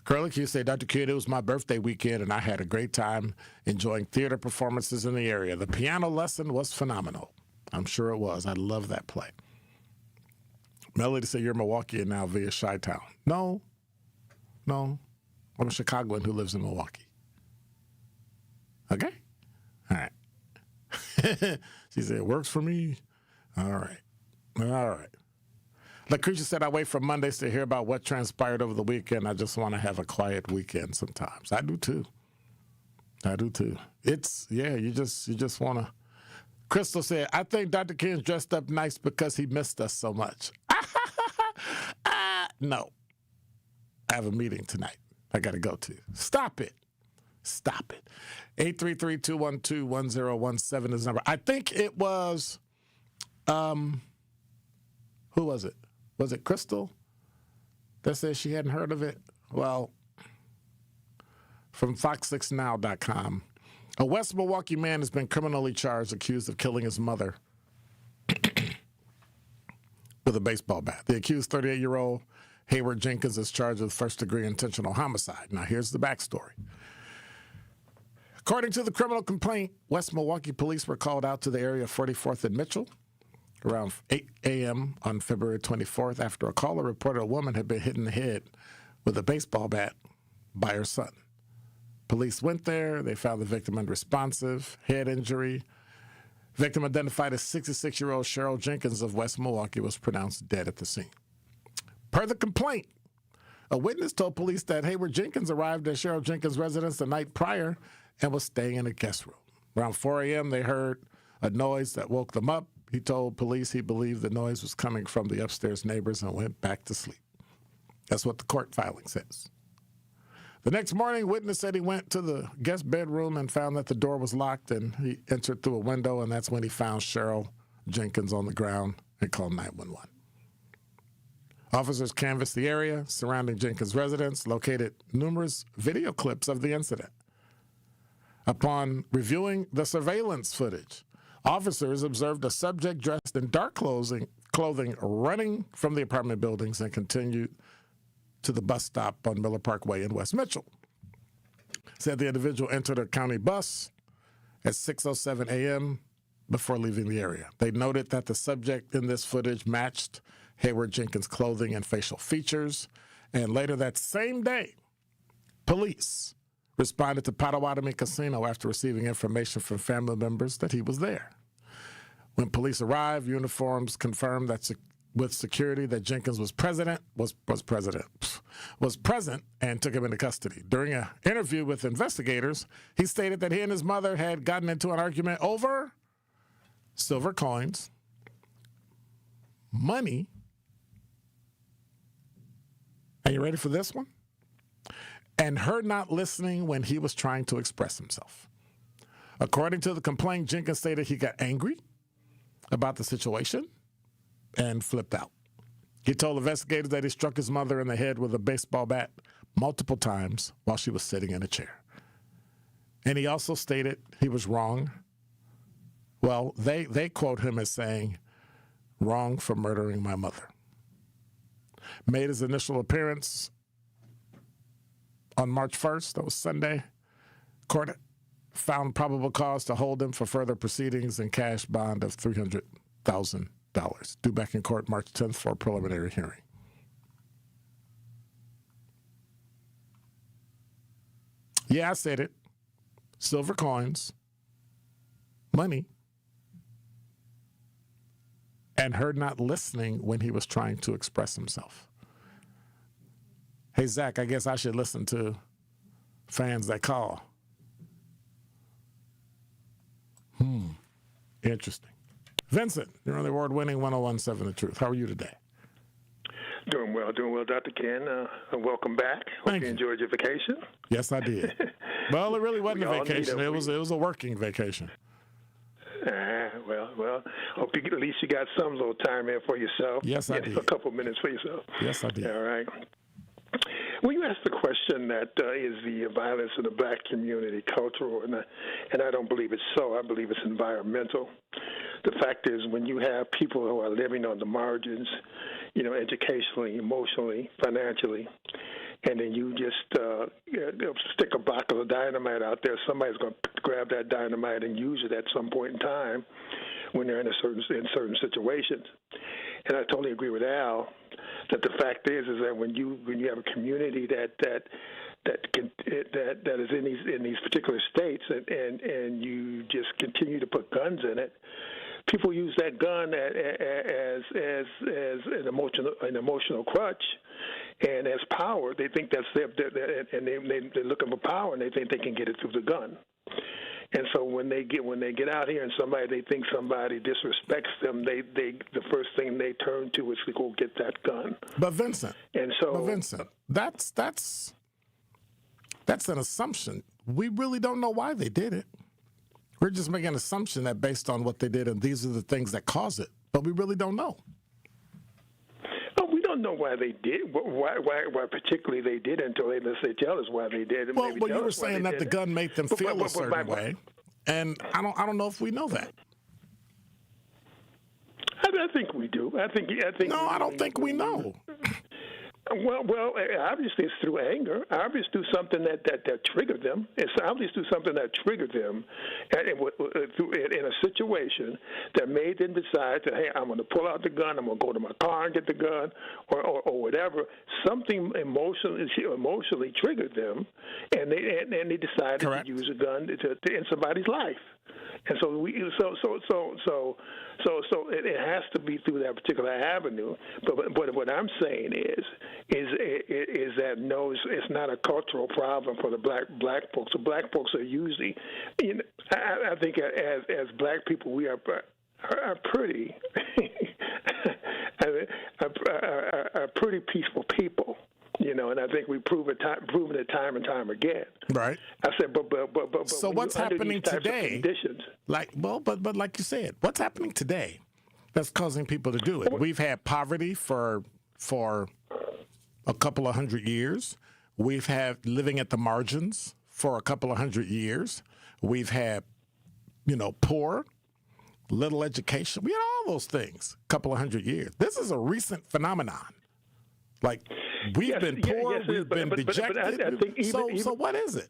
Curly Q say, Dr. Kidd, it was my birthday weekend, and I had a great time enjoying theater performances in the area. The piano lesson was phenomenal. I'm sure it was. I love that play. Melody said, you're Milwaukeean now via Chi-Town. No. I'm a Chicagoan who lives in Milwaukee. Okay? All right. She said, it works for me. All right. Lucretia said, I wait for Mondays to hear about what transpired over the weekend. I just want to have a quiet weekend sometimes. I do too. It's, you just want to. Crystal said, I think Dr. King's dressed up nice because he missed us so much. No. I have a meeting tonight I got to go to. Stop it. 833-212-1017 is the number. I think it was, who was it? Was it Crystal that said she hadn't heard of it? Well, from fox6now.com, a West Milwaukee man has been criminally charged, accused of killing his mother with a baseball bat. The accused 38-year-old Hayward Jenkins is charged with first-degree intentional homicide. Now, here's the backstory. According to the criminal complaint, West Milwaukee police were called out to the area of 44th and Mitchell around 8 a.m. on February 24th after a caller reported a woman had been hit in the head with a baseball bat by her son. Police went there. They found the victim unresponsive, head injury. Victim identified as 66-year-old Cheryl Jenkins of West Milwaukee was pronounced dead at the scene. Per the complaint, a witness told police that Hayward Jenkins arrived at Cheryl Jenkins' residence the night prior and was staying in a guest room. Around 4 a.m., they heard a noise that woke them up. He told police he believed the noise was coming from the upstairs neighbors and went back to sleep. That's what the court filing says. The next morning, witness said he went to the guest bedroom and found that the door was locked, and he entered through a window, and that's when he found Cheryl Jenkins on the ground and called 911. Officers canvassed the area surrounding Jenkins' residence, located numerous video clips of the incident. Upon reviewing the surveillance footage, officers observed a subject dressed in dark clothing running from the apartment buildings and continued to the bus stop on Miller Parkway in West Mitchell. Said the individual entered a county bus at 6:07 a.m. before leaving the area. They noted that the subject in this footage matched Hayward Jenkins' clothing and facial features. And later that same day, police responded to Potawatomi Casino after receiving information from family members that he was there. When police arrived, uniforms confirmed that with security that Jenkins was present and took him into custody. During an interview with investigators, he stated that he and his mother had gotten into an argument over silver coins, money. Are you ready for this one? And her not listening when he was trying to express himself. According to the complaint, Jenkins stated he got angry about the situation and flipped out. He told investigators that he struck his mother in the head with a baseball bat multiple times while she was sitting in a chair. And he also stated he was wrong. Well, they quote him as saying, wrong for murdering my mother. Made his initial appearance on March 1st, that was Sunday. Court found probable cause to hold him for further proceedings and cash bond of $300,000. Due back in court March 10th for a preliminary hearing. Yeah, I said it. Silver coins, money, and her not listening when he was trying to express himself. Hey, Zach, I guess I should listen to fans that call. Interesting. Vincent, you're on the award-winning 101.7 The Truth. How are you today? Doing well, Dr. Ken. Welcome back. Hope you enjoyed your vacation. Yes, I did. Well, it really wasn't a vacation. It was a working vacation. Well, hope you, at least you got some little time in for yourself. Yes, I did. A couple minutes for yourself. Yes, I did. All right. Well, you asked the question that is the violence in the black community cultural, and I don't believe it's so. I believe it's environmental. The fact is, when you have people who are living on the margins, you know, educationally, emotionally, financially, and then you just stick a box of dynamite out there, somebody's going to grab that dynamite and use it at some point in time when they're in certain situations. And I totally agree with Al that the fact is that when you have a community that is in these particular states and you just continue to put guns in it, people use that gun as an emotional crutch and as power. They think that's and they're looking for power, and they think they can get it through the gun. And so when they get out here and they think somebody disrespects them, the first thing they turn to is to go get that gun. But Vincent, that's an assumption. We really don't know why they did it. We're just making an assumption that based on what they did, and these are the things that cause it. But we really don't know. We don't know why they did. Why particularly they did until they tell us why they did. Well, you were saying that the gun made them feel a certain way, and I don't know if we know that. I think we do. I think. No, I don't think we know. Well, obviously it's through anger. Obviously through something that triggered them. It's obviously through something that triggered them in a situation that made them decide to, hey, I'm going to pull out the gun, I'm going to go to my car and get the gun, or whatever. Something emotionally triggered them, and they decided to use a gun to end somebody's life. And so it has to be through that particular avenue. But what I'm saying is that no, it's not a cultural problem for the black folks. The black folks are usually, I think as black people we are pretty are pretty peaceful people. You know, and I think we've proven it time and time again. Right. I said, but so what's happening today? Like you said, what's happening today that's causing people to do it? We've had poverty for a couple of hundred years. We've had living at the margins for a couple of hundred years. We've had, poor, little education. We had all those things a couple of hundred years. This is a recent phenomenon. Like, we've been poor, we've been dejected. I think so what is it?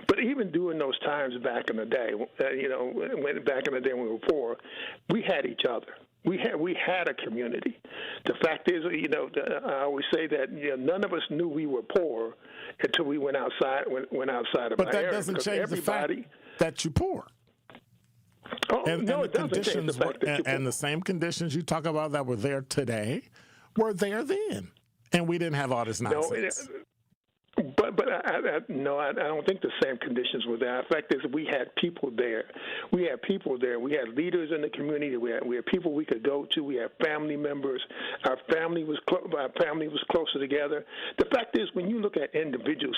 But even during those times back in the day, back in the day when we were poor, we had each other. We had a community. The fact is, I always say that none of us knew we were poor until we went outside of our area. But that doesn't change the fact that you're poor. Oh, no, it doesn't change the fact that you're poor. And the same conditions you talk about that were there today were there then, and we didn't have all this nonsense. But I don't think the same conditions were there. The fact is, we had people there. We had leaders in the community. We had people we could go to. We had family members. Our family was closer together. The fact is, when you look at individuals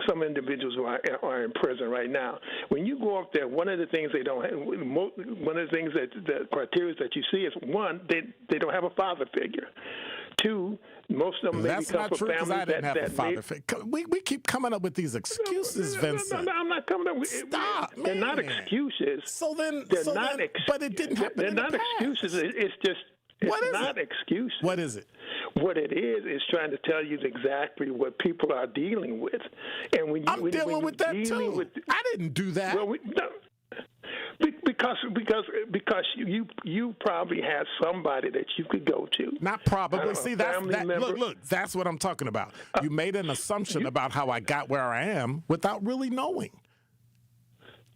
some individuals who are in prison right now, when you go up there, one of the things they don't have, one of the things that the criteria that you see is, one, they don't have a father figure. two, most of them maybe That's come not from true because I families didn't have a father. We keep coming up with these excuses, Vincent. No, I'm not coming up with. Stop, They're man. not excuses. So then, but it didn't happen. They're in not the past. excuses. It's just. It's What is not it? excuses. What is it? What it is trying to tell you exactly what people are dealing with, and when you, I'm dealing with that too. I didn't do that. Well, because you probably had somebody that you could go to. Not probably. See, that's that. Member. Look. That's what I'm talking about. You made an assumption about how I got where I am without really knowing.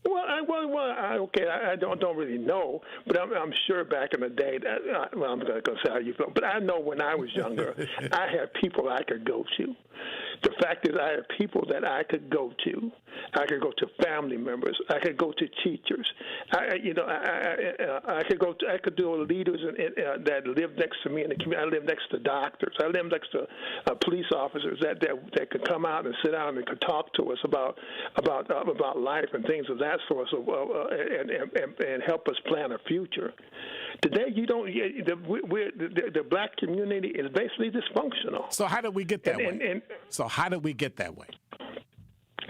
Well, I don't really know, but I'm sure back in the day. I'm going to say how you feel, but I know when I was younger, I had people I could go to. The fact is, I had people that I could go to. I could go to family members. I could go to teachers. I could do leaders that lived next to me in the community. I lived next to doctors. I lived next to police officers that could come out and sit down and could talk to us about life and things of that sort, and help us plan a future. Today, you don't. The black community is basically dysfunctional. So how did we get that way? How did we get that way?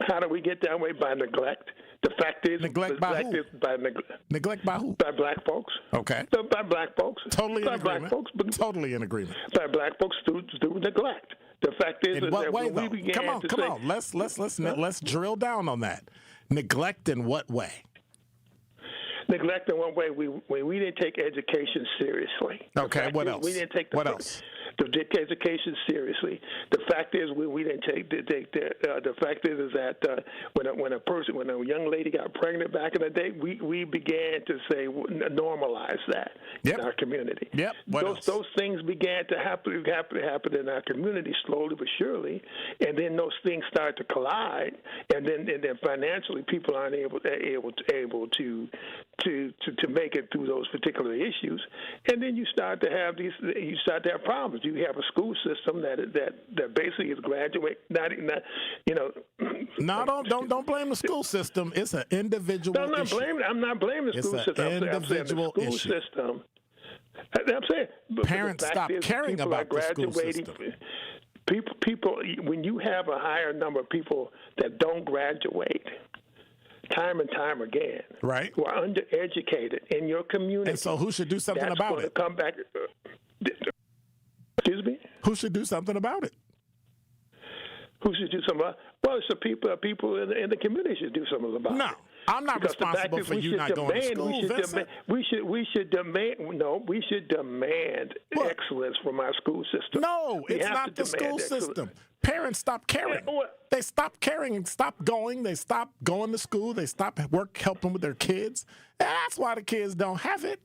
How do we get that way? By neglect. The fact is, neglect by who? Neglect by who? By black folks. Okay. By black folks. Totally in agreement. Black folks, but totally in agreement. By black folks through neglect. The fact is, in what way, though? We began Come on. Let's drill down on that. Neglect in what way? Neglect in one way. We didn't take education seriously. Okay. What else? We didn't take what else? The education seriously. The fact is, we didn't take the fact is that when a young lady got pregnant back in the day, we began to say normalize that in our community. Yep. Those things began to happen in our community slowly but surely, and then those things start to collide, and then financially people aren't able to make it through those particular issues, and then you start to have problems. You have a school system that basically is graduate. Not No, don't blame the school system. It's an individual issue. I'm not blaming the school system. Individual I'm saying the school issue. system. I'm saying parents stop caring about the school system. People, when you have a higher number of people that don't graduate, time and time again, right, who are undereducated in your community, and so who should do something about it? Come back. Excuse me? Who should do something about it? Who should do something about it? Well, it's the people in the community should do something about it. No, I'm not responsible for you not going to school, Vincent. We should demand excellence from our school system. No, it's not the school system. Parents stop caring. They stop caring and stop going. They stop going to school. They stop helping with their kids. And that's why the kids don't have it.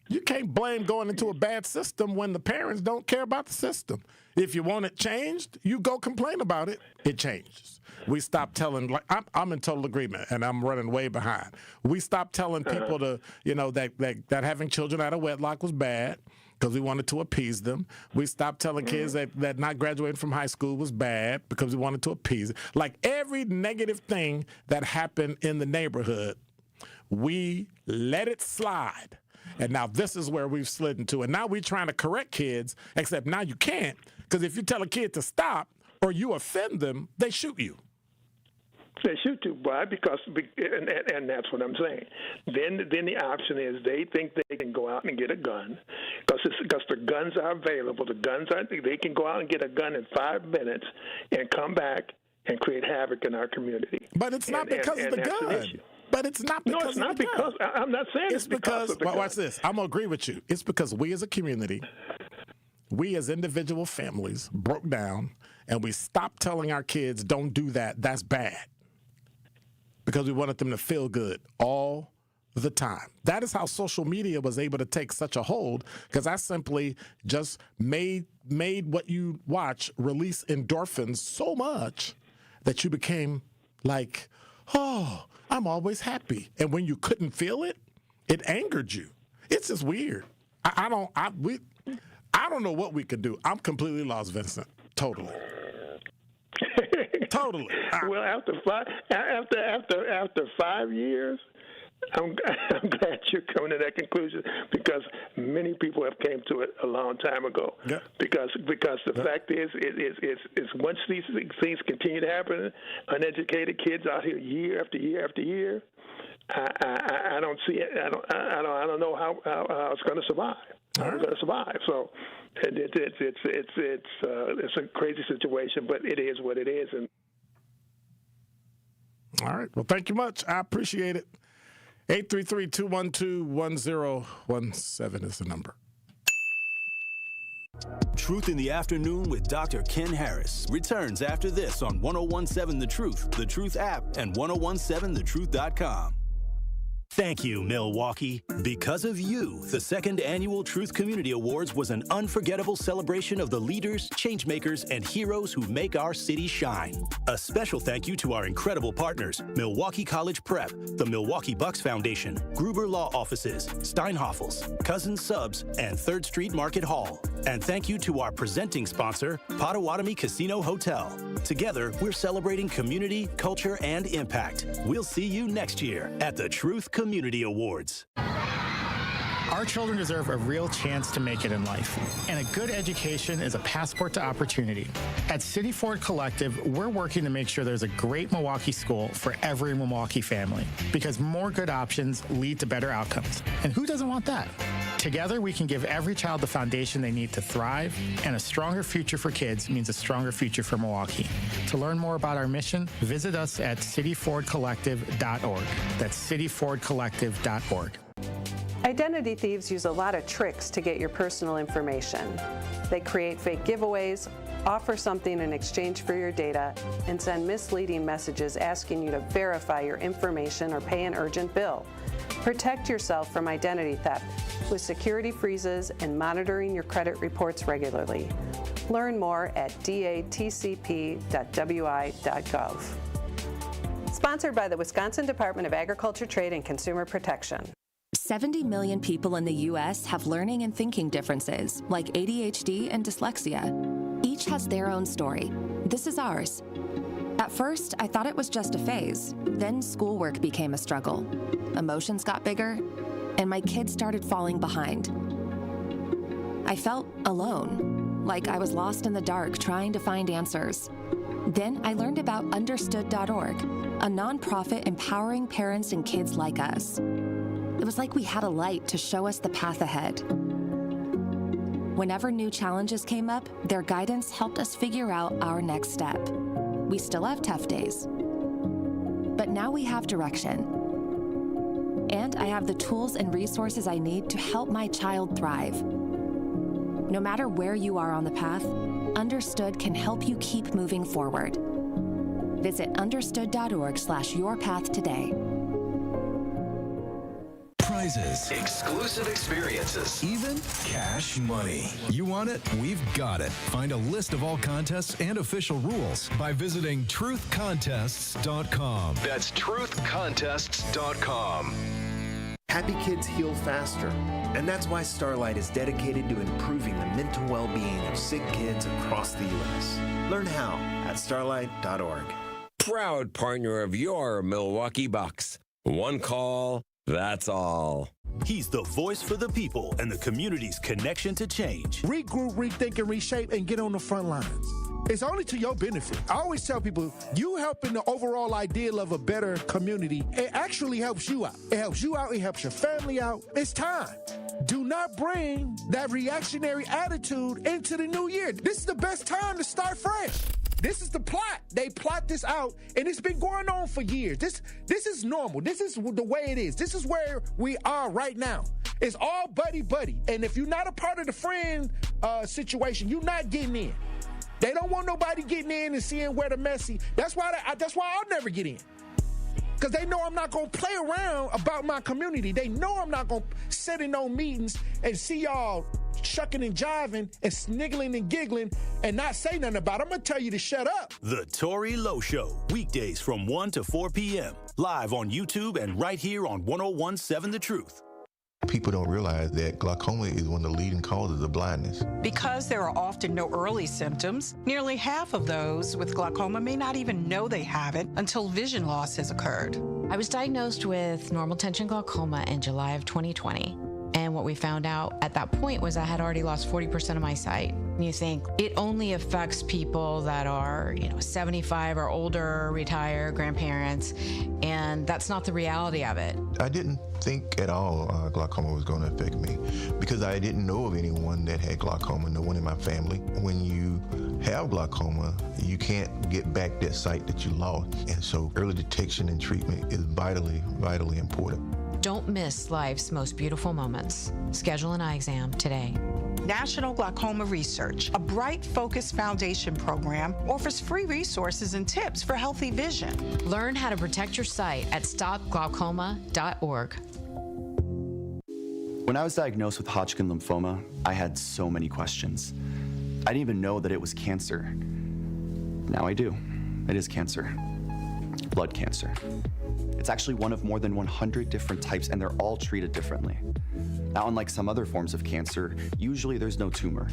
You can't blame going into a bad system when the parents don't care about the system. If you want it changed, you go complain about it. It changes. We stop telling. I'm in total agreement, and I'm running way behind. We stopped telling people that having children out of wedlock was bad because we wanted to appease them. We stopped telling kids that not graduating from high school was bad because we wanted to appease them. Like every negative thing that happened in the neighborhood, we let it slide. And now this is where we've slid into. And now we're trying to correct kids, except now you can't. Because if you tell a kid to stop or you offend them, they shoot you. They shoot you. Why? Because, and that's what I'm saying. Then the option is they think they can go out and get a gun because the guns are available. They can go out and get a gun in 5 minutes and come back and create havoc in our community. But it's not because of the gun. But it's not because no, it's not because I'm not saying it's because of the gun. Watch this. I'm gonna agree with you. It's because we as a community, we as individual families broke down and we stopped telling our kids, don't do that. That's bad. Because we wanted them to feel good all the time. That is how social media was able to take such a hold, because I simply just made what you watch release endorphins so much that you became like, oh, I'm always happy. And when you couldn't feel it, it angered you. It's just weird. I don't know what we could do. I'm completely lost, Vincent. Totally. Totally. Well, after 5 years, I'm glad you're coming to that conclusion because many people have came to it a long time ago. Yeah. Because the fact is, once these things continue to happen, uneducated kids out here year after year after year, I don't see it. I don't know how it's going to survive. How it's going to survive. So it's a crazy situation, but it is what it is. And all right. Well, thank you much. I appreciate it. 833-212-1017 is the number. Truth in the Afternoon with Dr. Ken Harris returns after this on 1017 The Truth app, and 1017thetruth.com. Thank you, Milwaukee. Because of you, the second annual Truth Community Awards was an unforgettable celebration of the leaders, changemakers, and heroes who make our city shine. A special thank you to our incredible partners, Milwaukee College Prep, the Milwaukee Bucks Foundation, Gruber Law Offices, Steinhoffels, Cousins Subs, and 3rd Street Market Hall. And thank you to our presenting sponsor, Potawatomi Casino Hotel. Together, we're celebrating community, culture, and impact. We'll see you next year at the Truth Community Awards. Our children deserve a real chance to make it in life, and a good education is a passport to opportunity. At City Ford Collective, we're working to make sure there's a great Milwaukee school for every Milwaukee family, because more good options lead to better outcomes. And who doesn't want that? Together, we can give every child the foundation they need to thrive, and a stronger future for kids means a stronger future for Milwaukee. To learn more about our mission, visit us at cityfordcollective.org. That's cityfordcollective.org. Identity thieves use a lot of tricks to get your personal information. They create fake giveaways, offer something in exchange for your data, and send misleading messages asking you to verify your information or pay an urgent bill. Protect yourself from identity theft with security freezes and monitoring your credit reports regularly. Learn more at datcp.wi.gov. Sponsored by the Wisconsin Department of Agriculture, Trade, and Consumer Protection. 70 million people in the U.S. have learning and thinking differences, like ADHD and dyslexia. Each has their own story. This is ours. At first, I thought it was just a phase. Then schoolwork became a struggle. Emotions got bigger, and my kids started falling behind. I felt alone, like I was lost in the dark trying to find answers. Then I learned about Understood.org, a nonprofit empowering parents and kids like us. It was like we had a light to show us the path ahead. Whenever new challenges came up, their guidance helped us figure out our next step. We still have tough days, but now we have direction. And I have the tools and resources I need to help my child thrive. No matter where you are on the path, Understood can help you keep moving forward. Visit understood.org/yourpath today. Prizes, exclusive experiences, even cash money. You want it? We've got it. Find a list of all contests and official rules by visiting truthcontests.com. That's truthcontests.com. Happy kids heal faster, and that's why Starlight is dedicated to improving the mental well-being of sick kids across the U.S. Learn how at starlight.org. Proud partner of your Milwaukee Bucks. One call, that's all. He's the voice for the people and the community's connection to change. Regroup, rethink, and reshape, and get on the front lines. It's only to your benefit. I always tell people, you helping the overall ideal of a better community, it actually helps you out. It helps you out. It helps your family out. It's time. Do not bring that reactionary attitude into the new year. This is the best time to start fresh. This is the plot. They plot this out, and it's been going on for years. This is normal. This is the way it is. This is where we are right now. It's all buddy-buddy. And if you're not a part of the friend situation, you're not getting in. They don't want nobody getting in and seeing where the messy. That's why I'll never get in. Because they know I'm not going to play around about my community. They know I'm not going to sit in no meetings and see y'all shucking and jiving and sniggling and giggling and not say nothing about it. I'm going to tell you to shut up. The Tory Lowe Show, weekdays from 1 to 4 p.m. Live on YouTube and right here on 1017 The Truth. People don't realize that glaucoma is one of the leading causes of blindness. Because there are often no early symptoms, nearly half of those with glaucoma may not even know they have it until vision loss has occurred. I was diagnosed with normal tension glaucoma in July of 2020. And what we found out at that point was I had already lost 40% of my sight. And you think it only affects people that are, 75 or older, retired, grandparents, and that's not the reality of it. I didn't think at all glaucoma was going to affect me because I didn't know of anyone that had glaucoma, no one in my family. When you have glaucoma, you can't get back that sight that you lost. And so early detection and treatment is vitally, vitally important. Don't miss life's most beautiful moments. Schedule an eye exam today. National Glaucoma Research, a Bright Focus Foundation program, offers free resources and tips for healthy vision. Learn how to protect your sight at stopglaucoma.org. When I was diagnosed with Hodgkin lymphoma, I had so many questions. I didn't even know that it was cancer. Now I do. It is cancer. Blood cancer. It's actually one of more than 100 different types, and they're all treated differently. Now, unlike some other forms of cancer, usually there's no tumor.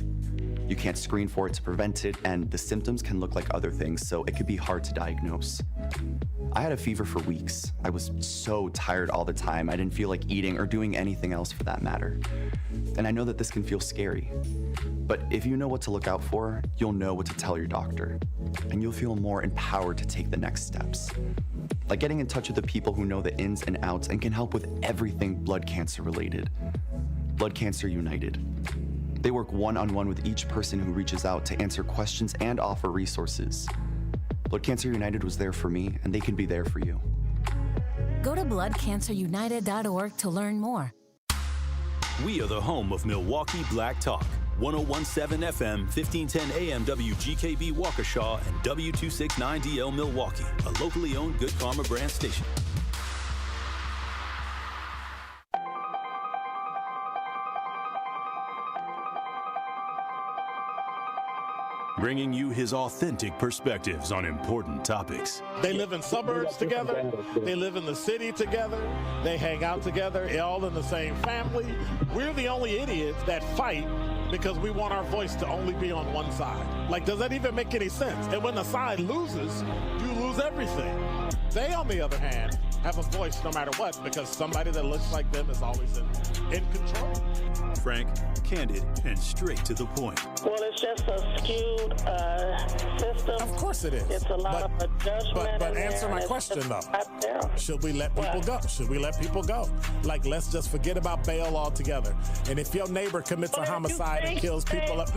You can't screen for it to prevent it, and the symptoms can look like other things, so it could be hard to diagnose. I had a fever for weeks. I was so tired all the time. I didn't feel like eating or doing anything else for that matter. And I know that this can feel scary. But if you know what to look out for, you'll know what to tell your doctor. And you'll feel more empowered to take the next steps. Like getting in touch with the people who know the ins and outs and can help with everything blood cancer related. Blood Cancer United. They work one-on-one with each person who reaches out to answer questions and offer resources. Blood Cancer United was there for me, and they can be there for you. Go to bloodcancerunited.org to learn more. We are the home of Milwaukee Black Talk. 1017 FM, 1510 AM WGKB Waukesha, and W269DL Milwaukee, a locally owned Good Karma brand station. Bringing you his authentic perspectives on important topics. They live in suburbs together. They live in the city together. They hang out together, all in the same family. We're the only idiots that fight because we want our voice to only be on one side. Like, does that even make any sense? And when the side loses, you lose everything. They, on the other hand, have a voice no matter what because somebody that looks like them is always in control. Frank, candid, and straight to the point. Well, it's just a skewed system. Of course it is. It's a lot of judgment. But answer my question, though. Should we let people go? Should we let people go? Like, let's just forget about bail altogether. And if your neighbor commits a homicide and kills people up,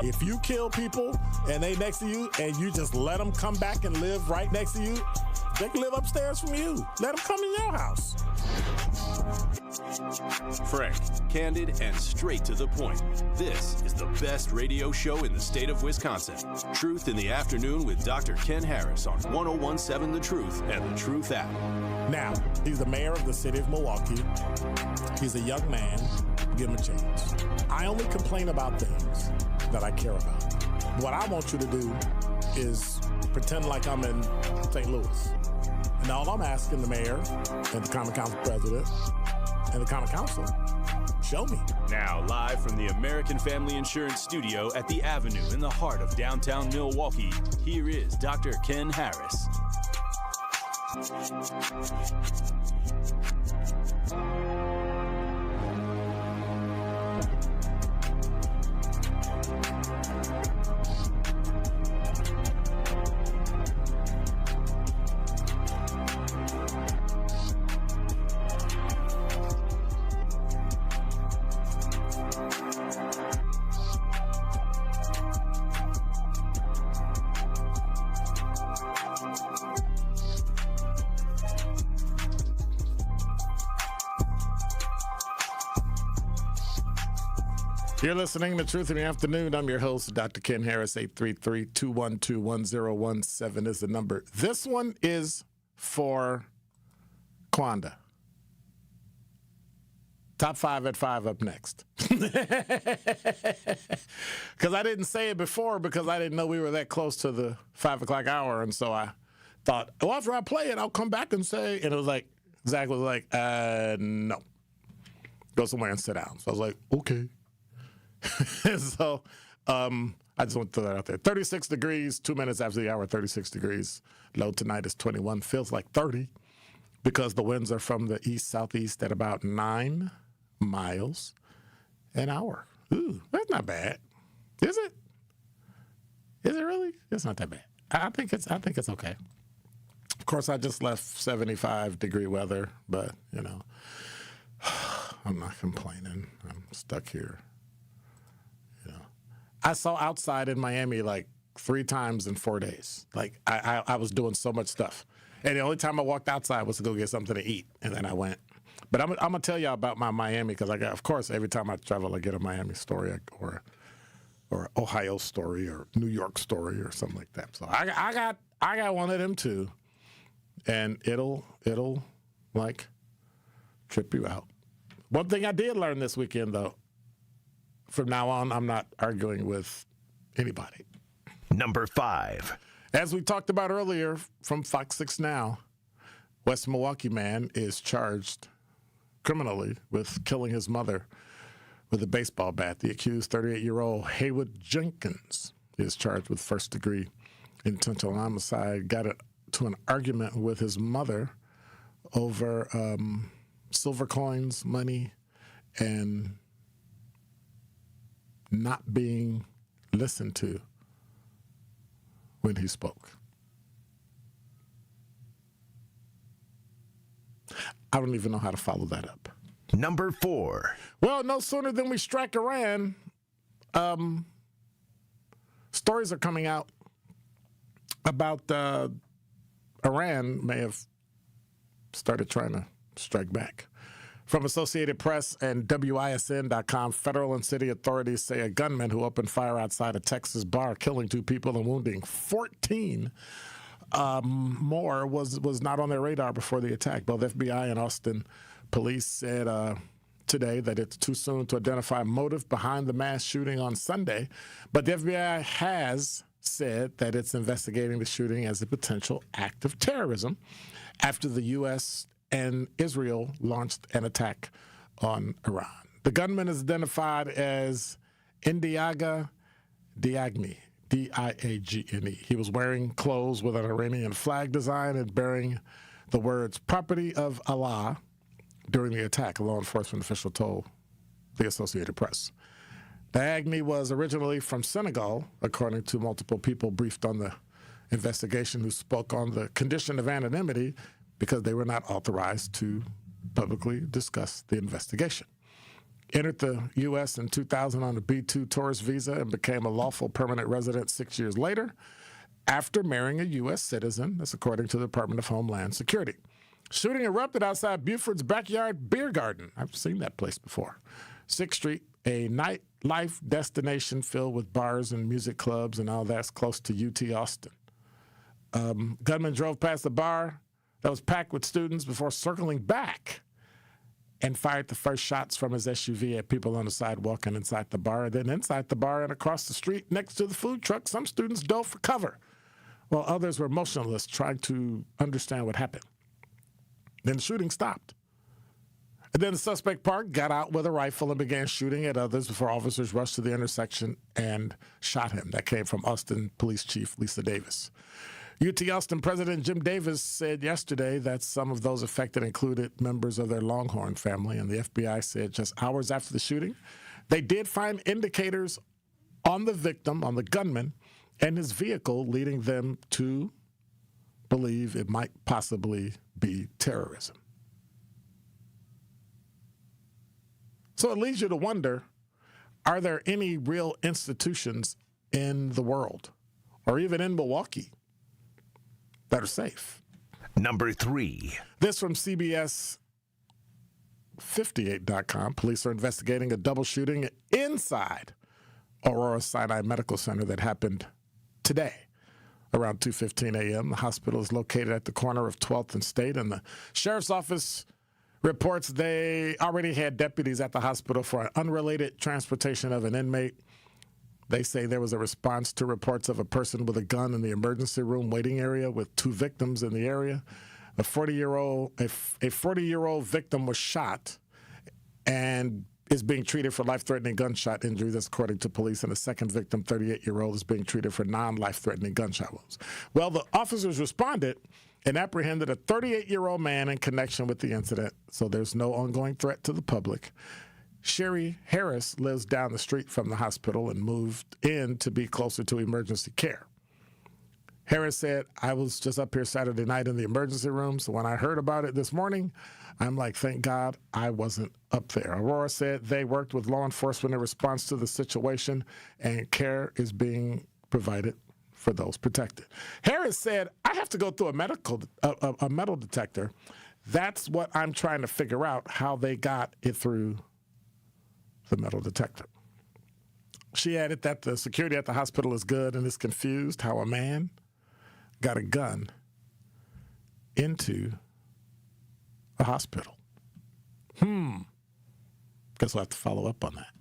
if you kill people and they next to you and you just let them come back and live right next to you, they can live upstairs from you. Let them come in your house. Frank, candid, and straight to the point. This is the best radio show in the state of Wisconsin. Truth in the Afternoon with Dr. Ken Harris on 1017 The Truth and The Truth app. Now, he's the mayor of the city of Milwaukee. He's a young man. Give him a chance. I only complain about things that I care about. What I want you to do is pretend like I'm in St. Louis. And all I'm asking the mayor and the Common Council president and the Common Council, show me. Now, live from the American Family Insurance Studio at the Avenue in the heart of downtown Milwaukee, here is Dr. Ken Harris. You're listening to Truth in the Afternoon. I'm your host, Dr. Ken Harris. 833-212-1017 is the number. This one is for Quanda. Top 5 at 5 up next. Because I didn't say it before because I didn't know we were that close to the 5 o'clock hour. And so I thought, well, after I play it, I'll come back and say, and it was like, Zach was like, no. Go somewhere and sit down. So I was like, okay. So I just want to throw that out there. 36 degrees, 2 minutes after the hour, 36 degrees. Low tonight is 21. Feels like 30 because the winds are from the east-southeast at about 9 miles an hour. Ooh, that's not bad. Is it? Is it really? It's not that bad. I think it's okay. Of course, I just left 75-degree weather, but, I'm not complaining. I'm stuck here. I saw outside in Miami like 3 times in 4 days. Like I was doing so much stuff. And the only time I walked outside was to go get something to eat. And then I went. But I'm going to tell y'all about my Miami because of course, every time I travel, I get a Miami story or Ohio story or New York story or something like that. So I got one of them too. And it'll like trip you out. One thing I did learn this weekend though, from now on, I'm not arguing with anybody. Number 5. As we talked about earlier from Fox 6 Now, West Milwaukee man is charged criminally with killing his mother with a baseball bat. The accused 38-year-old Haywood Jenkins is charged with first-degree intentional homicide. Got into an argument with his mother over silver coins, money, and not being listened to when he spoke. I don't even know how to follow that up. Number 4. Well, no sooner than we strike Iran, stories are coming out about Iran may have started trying to strike back. From Associated Press and WISN.com, federal and city authorities say a gunman who opened fire outside a Texas bar, killing 2 people and wounding 14 more, was not on their radar before the attack. Both FBI and Austin police said today that it's too soon to identify motive behind the mass shooting on Sunday, but the FBI has said that it's investigating the shooting as a potential act of terrorism after the U.S. and Israel launched an attack on Iran. The gunman is identified as Indiaga Diagne, D-I-A-G-N-E. He was wearing clothes with an Iranian flag design and bearing the words "Property of Allah" during the attack, a law enforcement official told the Associated Press. Diagne was originally from Senegal, according to multiple people briefed on the investigation who spoke on the condition of anonymity because they were not authorized to publicly discuss the investigation. Entered the U.S. in 2000 on a B-2 tourist visa and became a lawful permanent resident 6 years later after marrying a U.S. citizen, that's according to the Department of Homeland Security. Shooting erupted outside Buford's backyard beer garden. I've seen that place before. 6th Street, a nightlife destination filled with bars and music clubs and all that's close to UT Austin. Gunman drove past the bar that was packed with students before circling back and fired the first shots from his SUV at people on the sidewalk and inside the bar. Then inside the bar and across the street next to the food truck, some students dove for cover, while others were motionless, trying to understand what happened. Then the shooting stopped. And then the suspect parked, got out with a rifle, and began shooting at others before officers rushed to the intersection and shot him. That came from Austin Police Chief Lisa Davis. UT Austin President Jim Davis said yesterday that some of those affected included members of their Longhorn family, and the FBI said just hours after the shooting, they did find indicators on the victim, on the gunman, and his vehicle, leading them to believe it might possibly be terrorism. So it leads you to wonder, are there any real institutions in the world, or even in Milwaukee, that are safe? Number 3. This from CBS 58.com. Police are investigating a double shooting inside Aurora Sinai Medical Center that happened today around 2:15 a.m. The hospital is located at the corner of 12th and State, and the sheriff's office reports they already had deputies at the hospital for an unrelated transportation of an inmate. They say there was a response to reports of a person with a gun in the emergency room waiting area with 2 victims in the area. A 40-year-old victim was shot, and is being treated for life-threatening gunshot injury. That's according to police. And the second victim, 38-year-old, is being treated for non-life-threatening gunshot wounds. Well, the officers responded and apprehended a 38-year-old man in connection with the incident, so there's no ongoing threat to the public. Sherry Harris lives down the street from the hospital and moved in to be closer to emergency care. Harris said, I was just up here Saturday night in the emergency room, so when I heard about it this morning, I'm like, thank God I wasn't up there. Aurora said they worked with law enforcement in response to the situation, and care is being provided for those protected. Harris said, I have to go through a metal detector. That's what I'm trying to figure out, how they got it through the metal detector. She added that the security at the hospital is good and is confused how a man got a gun into a hospital. Guess we'll have to follow up on that.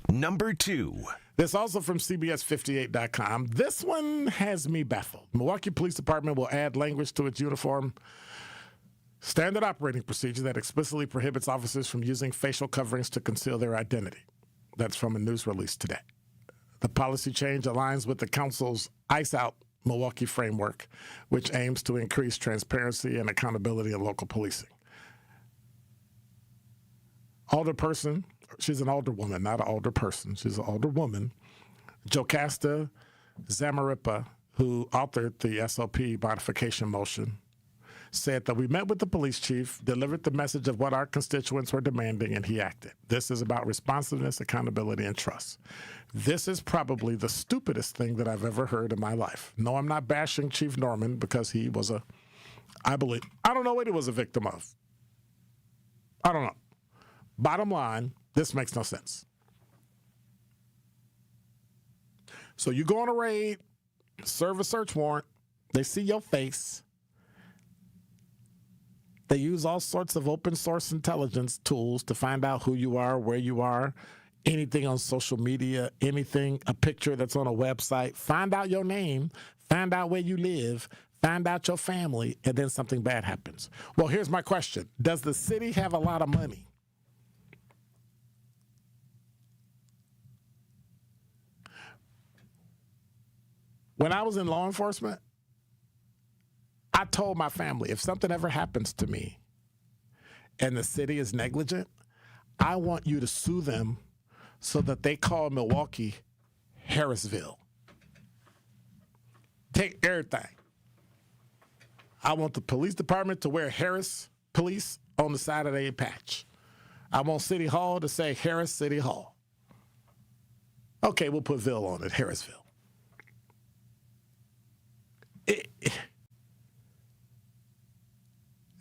Number 2. This also from CBS58.com. This one has me baffled. Milwaukee Police Department will add language to its uniform standard operating procedure that explicitly prohibits officers from using facial coverings to conceal their identity. That's from a news release today. The policy change aligns with the council's Ice Out Milwaukee framework, which aims to increase transparency and accountability in local policing. Alderperson, she's an older woman, not an older person. She's an older woman, Jocasta Zamaripa, who authored the SOP modification motion, said that we met with the police chief, delivered the message of what our constituents were demanding, and he acted. This is about responsiveness, accountability, and trust. This is probably the stupidest thing that I've ever heard in my life. No, I'm not bashing Chief Norman because he was I don't know what he was a victim of. I don't know. Bottom line, this makes no sense. So you go on a raid, serve a search warrant, they see your face. They use all sorts of open source intelligence tools to find out who you are, where you are, anything on social media, anything, a picture that's on a website. Find out your name, find out where you live, find out your family, and then something bad happens. Well, here's my question. Does the city have a lot of money? When I was in law enforcement, I told my family, if something ever happens to me and the city is negligent, I want you to sue them so that they call Milwaukee Harrisville. Take everything. I want the police department to wear Harris Police on the side of their patch. I want City Hall to say Harris City Hall. Okay, we'll put Ville on it, Harrisville.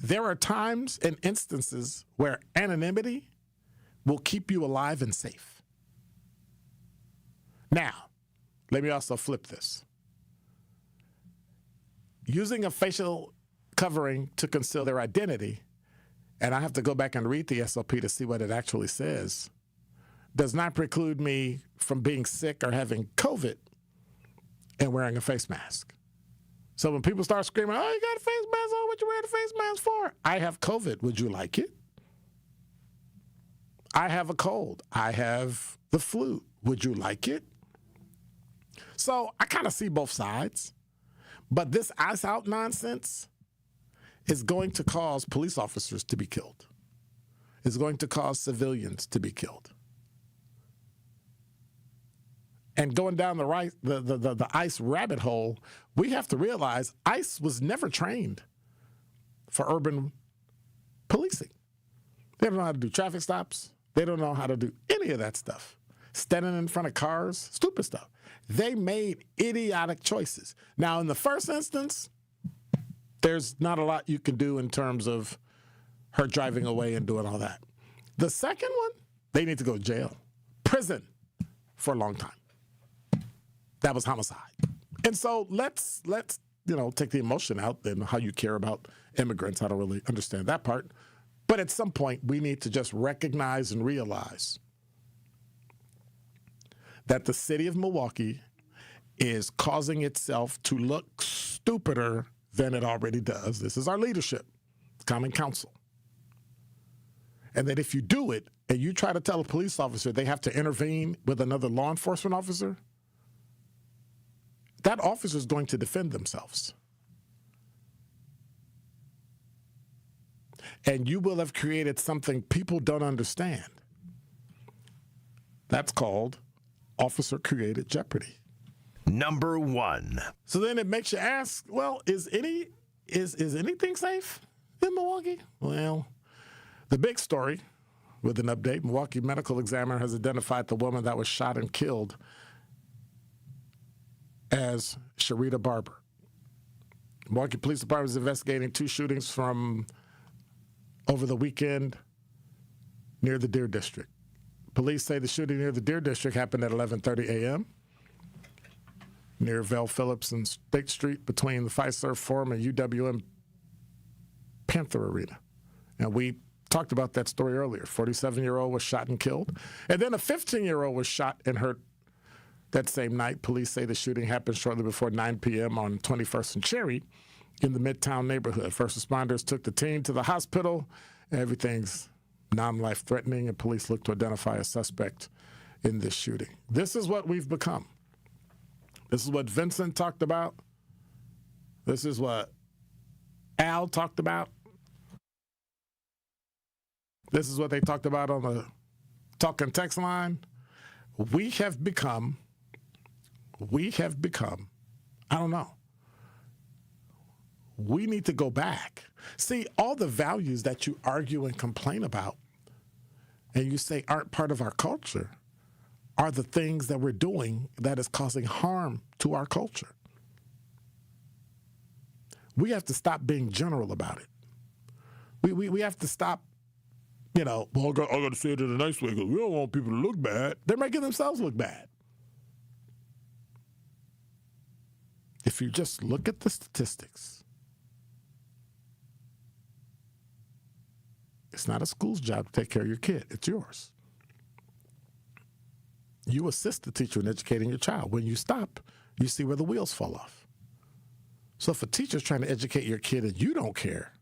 There are times and instances where anonymity will keep you alive and safe. Now, let me also flip this. Using a facial covering to conceal their identity, and I have to go back and read the SOP to see what it actually says, does not preclude me from being sick or having COVID and wearing a face mask. So when people start screaming, oh, you got a face mask on, what you wearing a face mask for? I have COVID. Would you like it? I have a cold. I have the flu. Would you like it? So I kind of see both sides. But this ice out nonsense is going to cause police officers to be killed. It's going to cause civilians to be killed. And going down the ICE rabbit hole, we have to realize ICE was never trained for urban policing. They don't know how to do traffic stops. They don't know how to do any of that stuff. Standing in front of cars, stupid stuff. They made idiotic choices. Now, in the first instance, there's not a lot you can do in terms of her driving away and doing all that. The second one, they need to go to jail, prison for a long time. That was homicide. And so let's take the emotion out and how you care about immigrants. I don't really understand that part. But at some point, we need to just recognize and realize that the city of Milwaukee is causing itself to look stupider than it already does. This is our leadership, Common Council. and that if you do it and you try to tell a police officer they have to intervene with another law enforcement officer, that officer is going to defend themselves. And you will have created something people don't understand. That's called officer-created jeopardy. Number 1. So then it makes you ask, well, is anything safe in Milwaukee? Well, the big story with an update, Milwaukee medical examiner has identified the woman that was shot and killed as Sharita Barber. Milwaukee Police Department is investigating 2 shootings from over the weekend near the Deer District. Police say the shooting near the Deer District happened at 11:30 a.m. near Val Phillips and State Street between the Fiserv Forum and UWM Panther Arena. And we talked about that story earlier. 47-year-old was shot and killed. And then a 15-year-old was shot and hurt that same night. Police say the shooting happened shortly before 9 p.m. on 21st and Cherry in the Midtown neighborhood. First responders took the teen to the hospital. Everything's non-life-threatening, and police look to identify a suspect in this shooting. This is what we've become. This is what Vincent talked about. This is what Al talked about. This is what they talked about on the talk and text line. We have become, I don't know. We need to go back. See, all the values that you argue and complain about and you say aren't part of our culture are the things that we're doing that is causing harm to our culture. We have to stop being general about it. We have to stop, well, I got to say it in a nice way because we don't want people to look bad. They're making themselves look bad. If you just look at the statistics, it's not a school's job to take care of your kid. It's yours. You assist the teacher in educating your child. When you stop, you see where the wheels fall off. So if a teacher's trying to educate your kid and you don't care,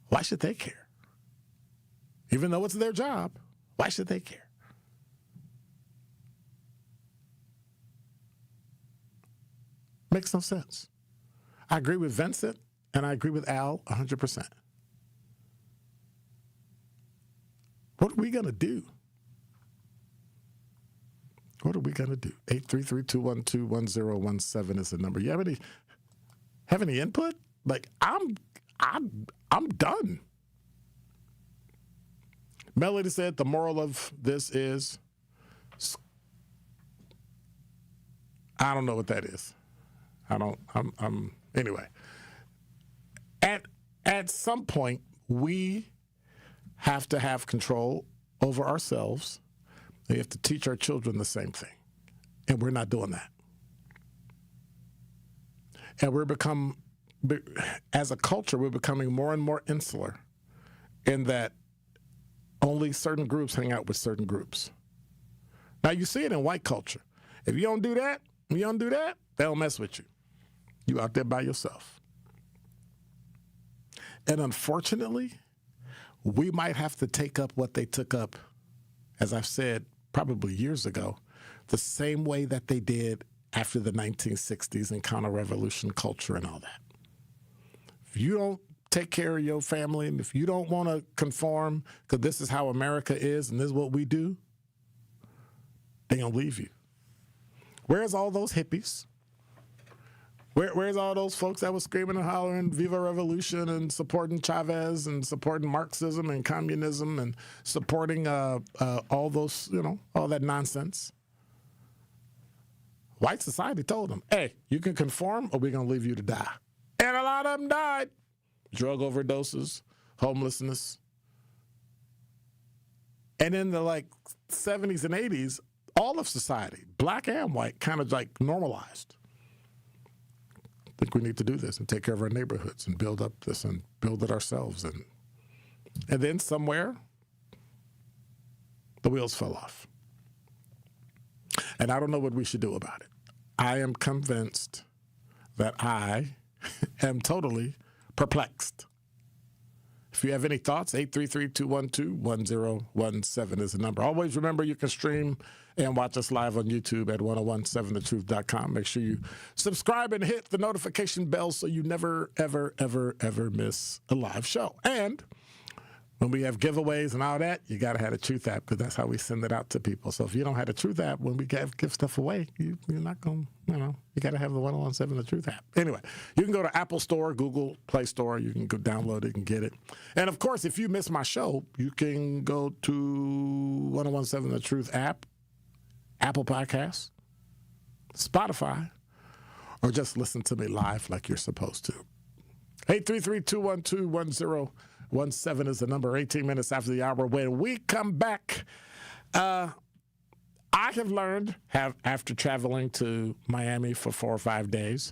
why should they care? Even though it's their job, why should they care? Makes no sense. I agree with Vincent and I agree with Al 100%. What are we going to do? What are we going to do? 833-212-1017 is the number. You have any input? Like, I'm done. Melody said the moral of this is, I don't know what that is. Anyway. At some point, we have to have control over ourselves. We have to teach our children the same thing. And we're not doing that. And as a culture, we're becoming more and more insular in that only certain groups hang out with certain groups. Now, you see it in white culture. If you don't do that, they'll mess with you. You out there by yourself. And unfortunately, we might have to take up what they took up, as I've said probably years ago, the same way that they did after the 1960s and counter-revolution culture and all that. If you don't take care of your family and if you don't want to conform because this is how America is and this is what we do, they're going to leave you. Where's all those hippies? Where's all those folks that were screaming and hollering Viva Revolution and supporting Chavez and supporting Marxism and communism and supporting all those, all that nonsense? White society told them, hey, you can conform or we're going to leave you to die. And a lot of them died. Drug overdoses, homelessness. And in the 70s and 80s, all of society, black and white, kind of normalized. I think we need to do this and take care of our neighborhoods and build up this and build it ourselves. And then somewhere, the wheels fell off. And I don't know what we should do about it. I am convinced that I am totally perplexed. If you have any thoughts, 833-212-1017 is the number. Always remember you can stream and watch us live on YouTube at 1017thetruth.com. Make sure you subscribe and hit the notification bell so you never, ever, ever, ever miss a live show. And when we have giveaways and all that, you got to have the Truth app because that's how we send it out to people. So if you don't have the Truth app, when we give stuff away, you're not going to, you got to have the 1017 The Truth app. Anyway, you can go to Apple Store, Google Play Store. You can go download it and get it. And, of course, if you miss my show, you can go to 1017 The Truth app, Apple Podcasts, Spotify, or just listen to me live like you're supposed to. 833-212-1017 is the number. 18 minutes after the hour. When we come back, I have learned, after traveling to Miami for 4 or 5 days,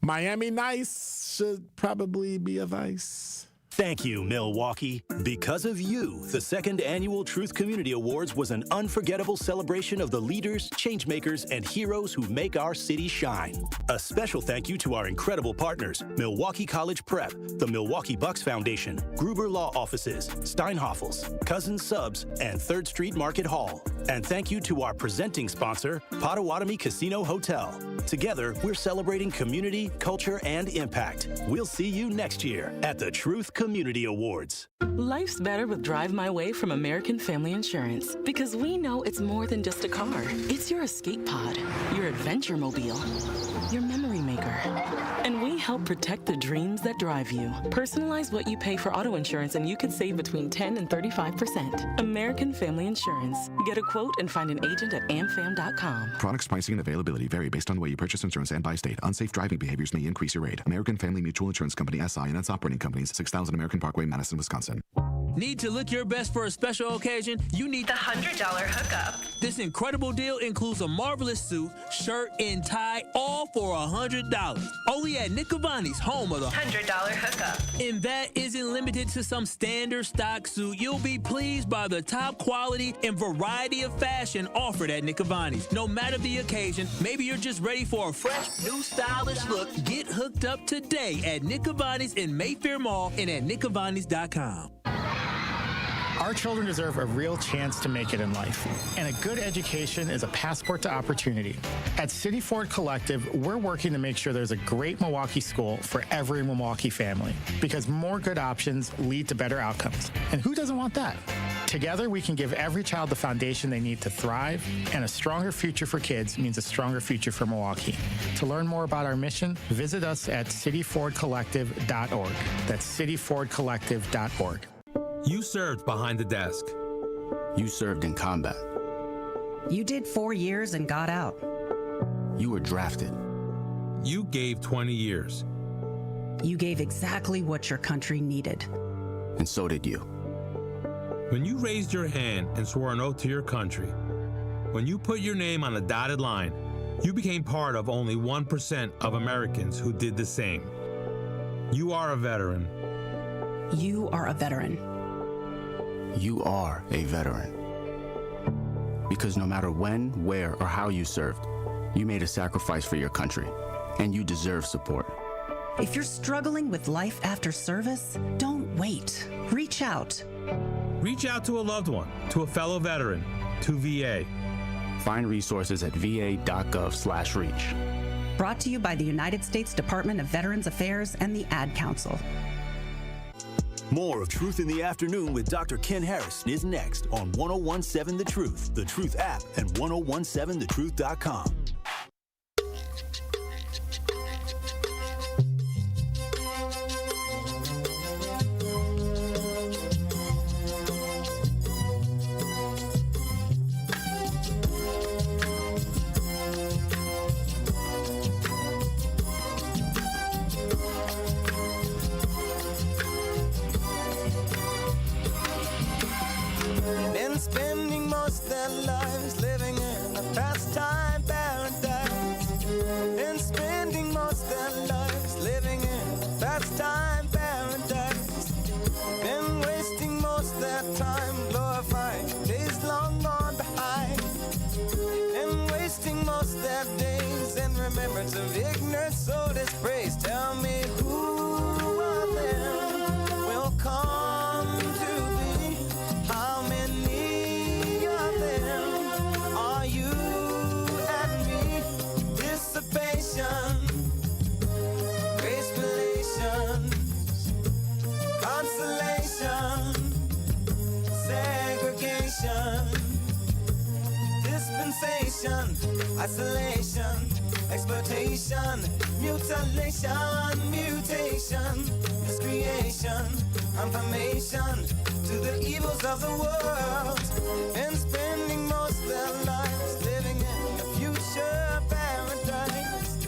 Miami nice should probably be a vice. Thank you, Milwaukee. Because of you, the second annual Truth Community Awards was an unforgettable celebration of the leaders, changemakers, and heroes who make our city shine. A special thank you to our incredible partners, Milwaukee College Prep, the Milwaukee Bucks Foundation, Gruber Law Offices, Steinhoffels, Cousins Subs, and 3rd Street Market Hall. And thank you to our presenting sponsor, Potawatomi Casino Hotel. Together, we're celebrating community, culture, and impact. We'll see you next year at the Truth Community Awards. Life's better with Drive My Way from American Family Insurance because we know it's more than just a car. It's your escape pod, your adventure mobile, your memory maker. And we help protect the dreams that drive you. Personalize what you pay for auto insurance and you could save between 10 and 35%. American Family Insurance. Get a quote and find an agent at amfam.com. Products, pricing, and availability vary based on the way you purchase insurance and by state. Unsafe driving behaviors may increase your rate. American Family Mutual Insurance Company, SI, and its operating companies, 6000 American Parkway, Madison, Wisconsin. Need to look your best for a special occasion? You need the $100 hookup. This incredible deal includes a marvelous suit, shirt, and tie, all for $100. Only at Nick Cavani's, home of the $100 hookup. And that isn't limited to some standard stock suit. You'll be pleased by the top quality and variety of fashion offered at Nick Cavani's. No matter the occasion, maybe you're just ready for a fresh, new stylish look. Get hooked up today at Nick Cavani's in Mayfair Mall and at nickcavanis.com. Our children deserve a real chance to make it in life, and a good education is a passport to opportunity. At City Ford Collective, we're working to make sure there's a great Milwaukee school for every Milwaukee family, because more good options lead to better outcomes. And who doesn't want that? Together, we can give every child the foundation they need to thrive, and a stronger future for kids means a stronger future for Milwaukee. To learn more about our mission, visit us at cityfordcollective.org. That's cityfordcollective.org. You served behind the desk. You served in combat. You did 4 years and got out. You were drafted. You gave 20 years. You gave exactly what your country needed. And so did you. When you raised your hand and swore an oath to your country, when you put your name on a dotted line, you became part of only 1% of Americans who did the same. You are a veteran. You are a veteran. You are a veteran. Because no matter when, where, or how you served, you made a sacrifice for your country, and you deserve support. If you're struggling with life after service, don't wait. Reach out. Reach out to a loved one, to a fellow veteran, to VA. Find resources at va.gov/reach. Brought to you by the United States Department of Veterans Affairs and the Ad Council. More of Truth in the Afternoon with Dr. Ken Harris is next on 1017 The Truth, The Truth app, and 1017thetruth.com. Spending most of their lives living in a pastime paradise. Been spending most of their lives living in a pastime paradise. Been wasting most of their time glorifying days long gone behind. Been wasting most of their days in remembrance of ignorance, so dispraise. Tell me who of them will come Segregation, isolation, exploitation, mutilation, mutation, miscreation, confirmation to the evils of the world, and spending most of their lives living in a future paradise,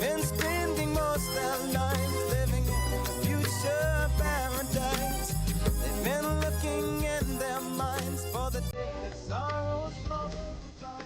and spending most of their lives living in a future paradise. They've been looking in their minds for the day that sorrows multiply.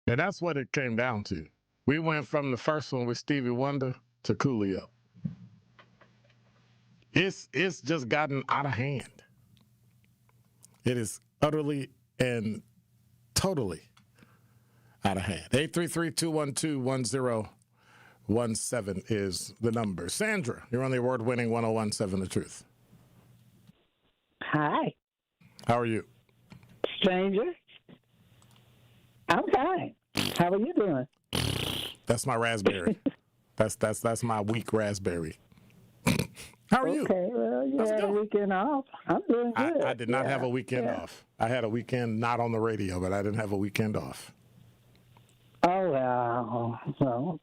And that's what it came down to. We went from the first one with Stevie Wonder to Coolio. It's just gotten out of hand. It is utterly and totally out of hand. 833-212-1017 is the number. Sandra, you're on the award-winning 1017 The Truth. Hi. How are you? Stranger. I'm fine. How are you doing? That's my raspberry. that's my weak raspberry. How are you? Okay, well, you had a weekend off. I'm doing good. I did not have a weekend off. I had a weekend not on the radio, but I didn't have a weekend off. Oh, well,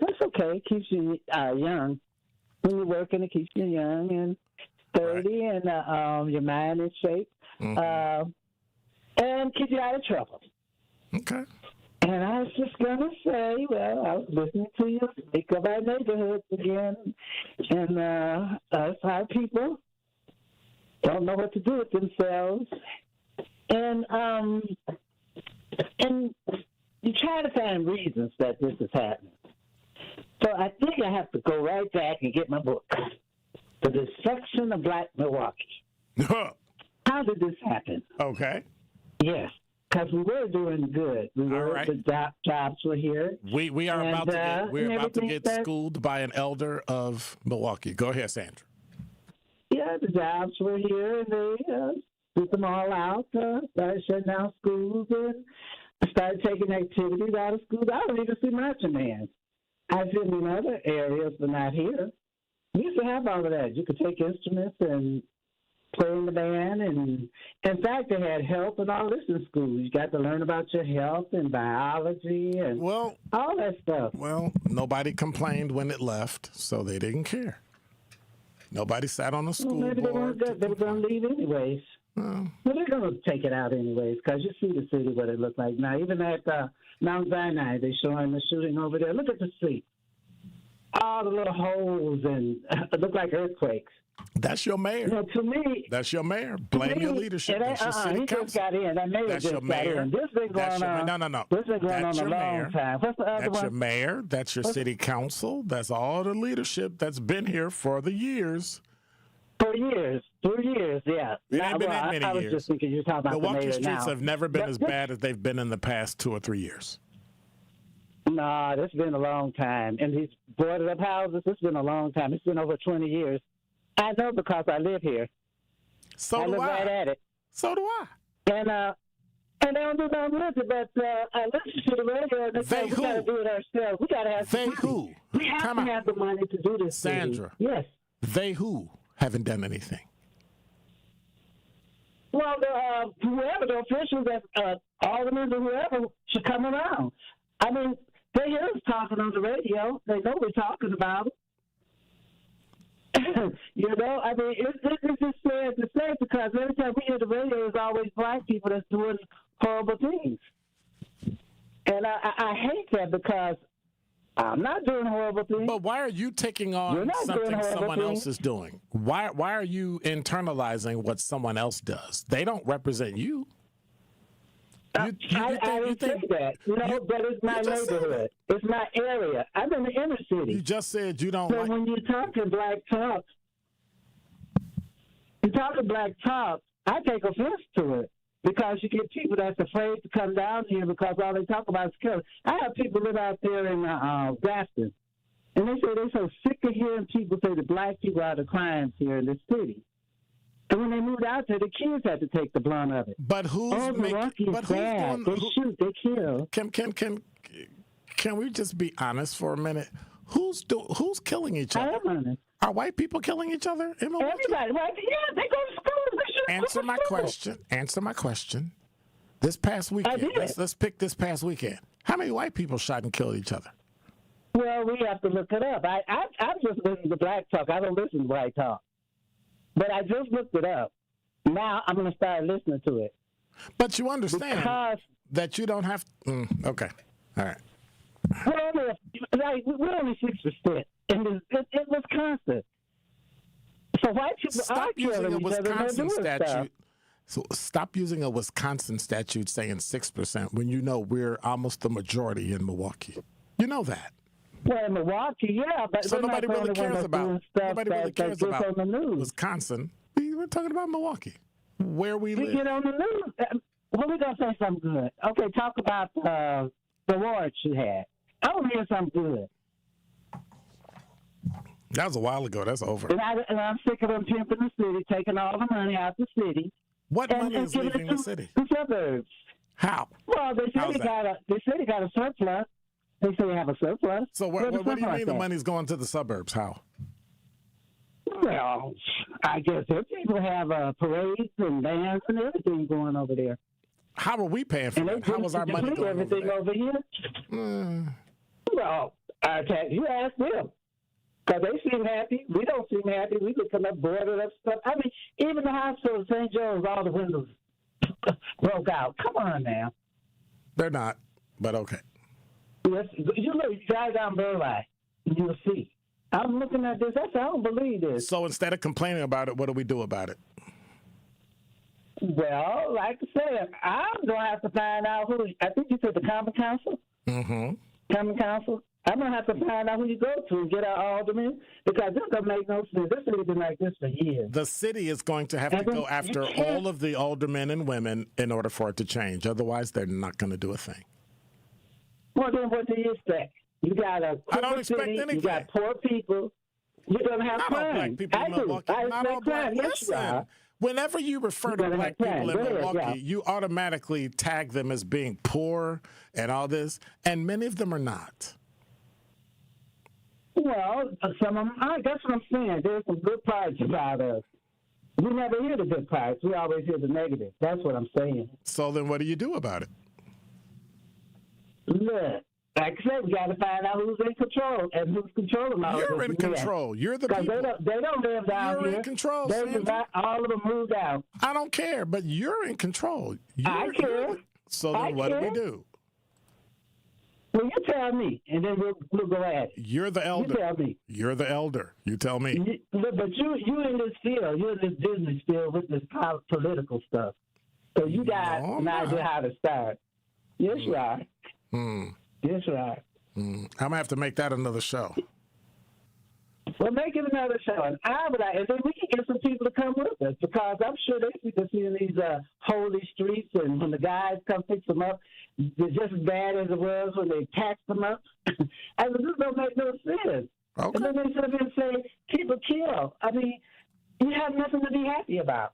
that's okay. It keeps you young. When you're working, it keeps you young and sturdy, and your mind is shape, and keep you out of trouble. Okay. And I was just going to say, well, I was listening to you speak of our neighborhoods again, and us, our people, don't know what to do with themselves. And you try to find reasons that this is happening. So I think I have to go right back and get my book, The Destruction of Black Milwaukee. How did this happen? Okay. Yes. Because we were doing good. We were, right. The jobs were here. We are about to get started, schooled by an elder of Milwaukee. Go ahead, Sandra. Yeah, the jobs were here, and they took them all out, started shutting down schools, and started taking activities out of schools. I don't even see marching bands. I've been in other areas, but not here. We used to have all of that. You could take instruments and play in the band, and in fact, they had health and all this in school. You got to learn about your health and biology and all that stuff. Well, nobody complained when it left, so they didn't care. Nobody sat on the school maybe board. They were going to leave anyways. Well, they're going to take it out anyways, because you see the city, what it looked like now. Even at Mount Sinai, they're showing the shooting over there. Look at the street. All the little holes, and it looked like earthquakes. That's your mayor. To me, that's your mayor. Blame your leadership. That's your city council. Just got in. That mayor that's just your mayor. Got in. This been going on. No. This been going that's on a long time. What's the other that's one? your mayor. That's your city council. That's all the leadership that's been here for the years. For years. 2 years, yeah. It ain't been that many I was years. just thinking you're talking about Milwaukee the mayor streets now. have never been as bad as they've been in the past 2 or 3 years. Nah, it's been a long time. And these boarded up houses, it's been a long time. It's been over 20 years. I know because I live here. So I do live I. right at it. So do I. And they don't do nothing with it, but I listen to the radio and they say we got to do it ourselves. We got to have They who? We have to have the money to do this. Sandra. Yes. They who haven't done anything? Well, whoever, the officials, aldermen or whoever should come around. I mean, they hear us talking on the radio. They know we're talking about it. You know, I mean, it's just sad to say because every time we hear the radio, it's always black people that's doing horrible things. And I hate that because I'm not doing horrible things. But why are you taking on something someone else is doing? Why are you internalizing what someone else does? They don't represent you. I didn't say that. No, but it's my neighborhood. It's my area. I'm in the inner city. You just said you don't so when you're talking black talk, I take offense to it. because you get people that's afraid to come down here because all they talk about is killing. I have people live out there in Gaston, and they say they're so sick of hearing people say the black people are the crimes here in the city. And when they moved out there, the kids had to take the brunt of it. But who's bad. They shoot, they kill. Can we just be honest for a minute? Who's killing each other? I am honest. Are white people killing each other in Milwaukee? Everybody, yeah, they go to school. Answer my question. Answer my question. This past weekend, let's pick this past weekend. How many white people shot and killed each other? Well, we have to look it up. I just listen to black talk. I don't listen to white talk. But I just looked it up. Now I'm going to start listening to it. But you understand that you don't have. Okay, all right. We're only 6%, and it was constant. So white people are killing each other. Wisconsin statute. So stop using a Wisconsin statute saying 6% when you know we're almost the majority in Milwaukee. You know that. Well, in Milwaukee, yeah, but so nobody really cares about Wisconsin. We're talking about Milwaukee, where we live. Get on the news. Well, we're gonna say something good. Okay, talk about the awards you had. I want to hear something good. That was a while ago. That's over. And I'm sick of them pimping the city, taking all the money out the city. What money is leaving the city? The suburbs. How? Well, they said they got a surplus. They say they have a surplus. So what do you mean the money's going to the suburbs? How? Well, I guess their people have parades and bands and everything going over there. How are we paying for that? How was our money going everything over here? Well, you ask them. Because they seem happy. We don't seem happy. We could come up boarded up stuff. I mean, even the hospital of St. Joe's, all the windows broke out. Come on now. They're not, but okay. Yes, you look, drive down Burleigh, and you'll see. I'm looking at this. I don't believe this. So instead of complaining about it, what do we do about it? Well, like I said, I'm going to have to find out who. I think you said the Common Council? Mm-hmm. Common Council? I'm going to have to find out who you go to and get our aldermen, because this doesn't make no sense. This city's been like this for years. The city is going to have to go after all of the aldermen and women in order for it to change. Otherwise, they're not going to do a thing. Well, then what do you expect? You got a corporate city, you got poor people. You're going to have crime. Black people in Milwaukee. Not all black. Listen, whenever you refer to black people in Milwaukee, you automatically tag them as being poor and all this, and many of them are not. Well, some of them are. That's what I'm saying. There's some good parts about us. We never hear the good parts. We always hear the negative. That's what I'm saying. So then what do you do about it? Look, like I said, we got to find out who's in control and who's controlling all of this. You're in control. You're the people. They don't live down here. You're in control, all of them moved out. I don't care, but you're in control. I care. So then what do we do? Well, you tell me, and then we'll go at it. You're the elder. You tell me. You're the elder. You tell me. But you in this field. You're in this business field with this political stuff. So you got an idea how to start. Yes, you are. Yes, you are. I'm going to have to make that another show. Well, make it another show. And then we can get some people to come with us, because I'm sure they see to see in these holy streets, and when the guys come fix them up, they're just as bad as it was when they taxed them up. I mean, this don't make no sense. Okay. And then they sit up and say, people kill. I mean, you have nothing to be happy about.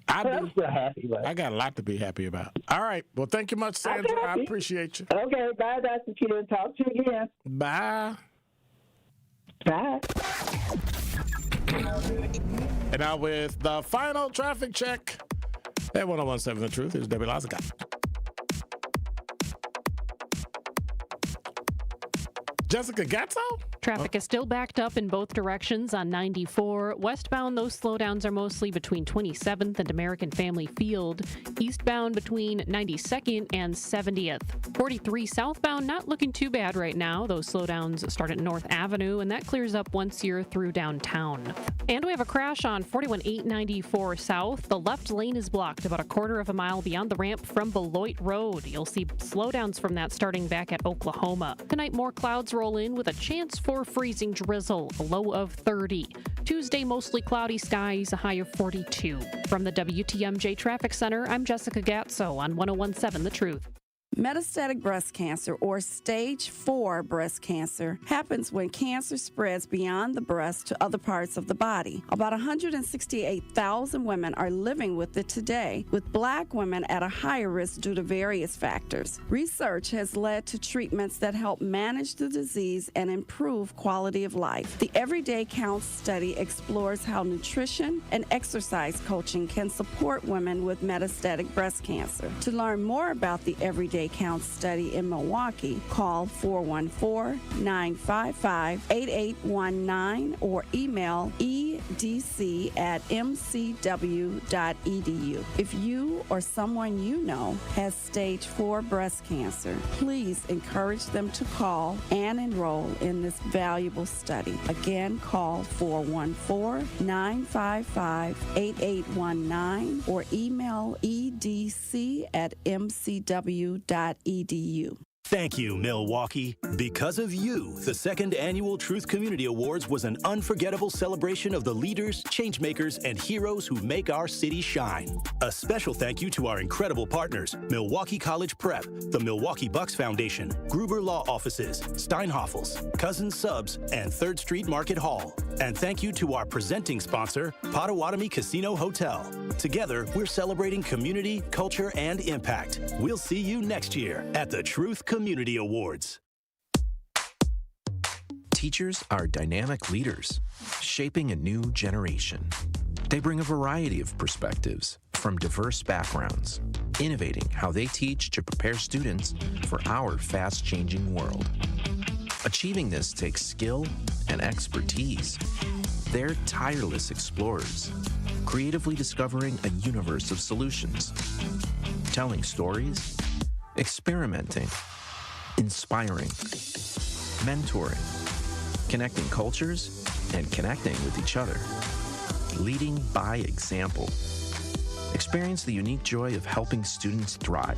I'm still happy, but I got a lot to be happy about. All right. Well, thank you much, Sandra. I appreciate you. Okay. Bye, Dr. Ken. Talk to you again. Bye. Bye. And now with the final traffic check at 101.7 The Truth, here's Debbie Lazaga. Jessica Gatso? Traffic is still backed up in both directions on 94. Westbound, those slowdowns are mostly between 27th and American Family Field. Eastbound between 92nd and 70th. 43 southbound, not looking too bad right now. Those slowdowns start at North Avenue, and that clears up once you're through downtown. And we have a crash on 41894 South. The left lane is blocked about a quarter of a mile beyond the ramp from Beloit Road. You'll see slowdowns from that starting back at Oklahoma. Tonight, more clouds roll in with a chance for or freezing drizzle, a low of 30. Tuesday, mostly cloudy skies, a high of 42. From the WTMJ Traffic Center, I'm Jessica Gatso on 101.7 The Truth. Metastatic breast cancer, or stage 4 breast cancer, happens when cancer spreads beyond the breast to other parts of the body. About 168,000 women are living with it today, with Black women at a higher risk due to various factors. Research has led to treatments that help manage the disease and improve quality of life. The Everyday Counts study explores how nutrition and exercise coaching can support women with metastatic breast cancer. To learn more about the Everyday Counts study in Milwaukee, call 414-955-8819 or email edc@mcw.edu. If you or someone you know has stage 4 breast cancer, please encourage them to call and enroll in this valuable study. Again, call 414-955-8819 or email edc@mcw.edu. Thank you, Milwaukee. Because of you, the second annual Truth Community Awards was an unforgettable celebration of the leaders, changemakers, and heroes who make our city shine. A special thank you to our incredible partners, Milwaukee College Prep, the Milwaukee Bucks Foundation, Gruber Law Offices, Steinhoffels, Cousins Subs, and 3rd Street Market Hall. And thank you to our presenting sponsor, Potawatomi Casino Hotel. Together, we're celebrating community, culture, and impact. We'll see you next year at the Truth Community Awards. Teachers are dynamic leaders, shaping a new generation. They bring a variety of perspectives from diverse backgrounds, innovating how they teach to prepare students for our fast-changing world. Achieving this takes skill and expertise. They're tireless explorers, creatively discovering a universe of solutions, telling stories, experimenting, inspiring, mentoring, connecting cultures, and connecting with each other, leading by example. Experience the unique joy of helping students thrive.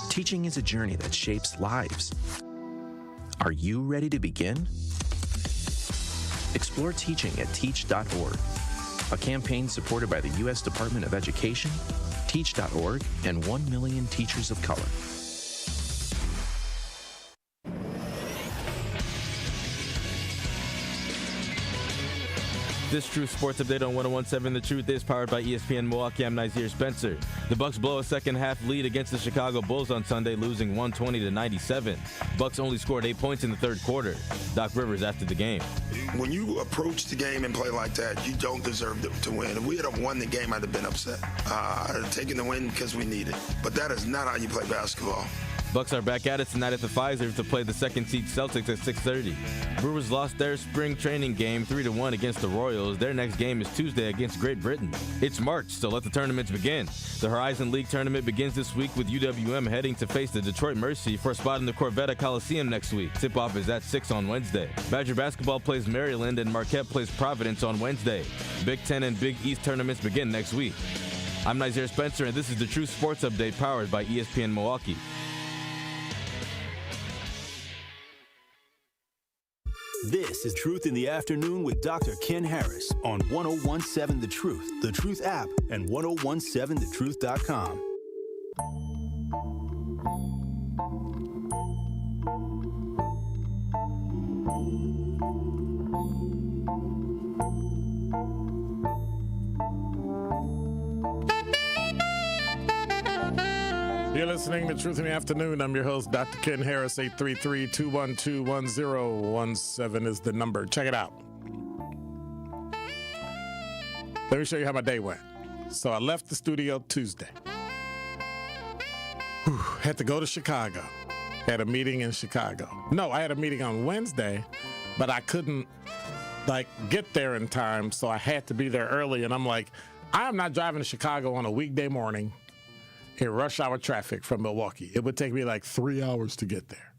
Teaching is a journey that shapes lives. Are you ready to begin? Explore teaching at teach.org, a campaign supported by the U.S. Department of Education, Teach.org, and 1 million teachers of color. This Truth Sports Update on 101.7 The Truth is powered by ESPN Milwaukee. I'm Nazir Spencer. The Bucks blow a second-half lead against the Chicago Bulls on Sunday, losing 120-97. Bucks only scored 8 points in the third quarter. Doc Rivers after the game. When you approach the game and play like that, you don't deserve to win. If we had won the game, I'd have been upset. I'd have taken the win because we need it. But that is not how you play basketball. Bucks are back at it tonight at the Pfizer to play the second-seed Celtics at 6:30. Brewers lost their spring training game 3-1 against the Royals. Their next game is Tuesday against Great Britain. It's March, so let the tournaments begin. The Horizon League tournament begins this week with UWM heading to face the Detroit Mercy for a spot in the Corvetta Coliseum next week. Tip-off is at 6 on Wednesday. Badger basketball plays Maryland and Marquette plays Providence on Wednesday. Big Ten and Big East tournaments begin next week. I'm Nazir Spencer, and this is the True Sports Update powered by ESPN Milwaukee. This is Truth in the Afternoon with Dr. Ken Harris on 101.7 The Truth app, and 1017thetruth.com. You're listening to Truth in the Afternoon. I'm your host, Dr. Ken Harris. 833-212-1017 is the number. Check it out. Let me show you how my day went. So I left the studio Tuesday. Had to go to Chicago. Had a meeting in Chicago. No, I had a meeting on Wednesday, but I couldn't get there in time, so I had to be there early. And I'm like, I am not driving to Chicago on a weekday morning in rush hour traffic from Milwaukee. It would take me 3 hours to get there.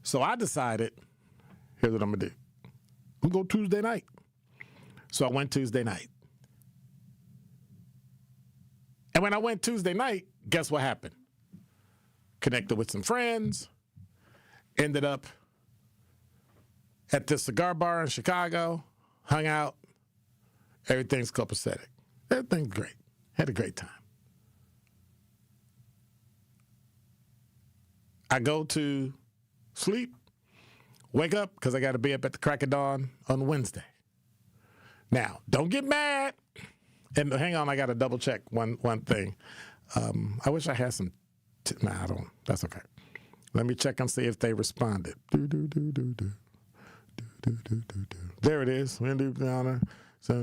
So I decided, here's what I'm going to do. I'm going to go Tuesday night. So I went Tuesday night. And when I went Tuesday night, guess what happened? Connected with some friends. ended up at this cigar bar in Chicago, hung out. Everything's copacetic. Everything's great. Had a great time. I go to sleep, wake up, because I got to be up at the crack of dawn on Wednesday. Now, don't get mad. And hang on, I got to double check one thing. I wish I had some. Nah, I don't. That's okay. Let me check and see if they responded. There it is. Wendy Downer. Let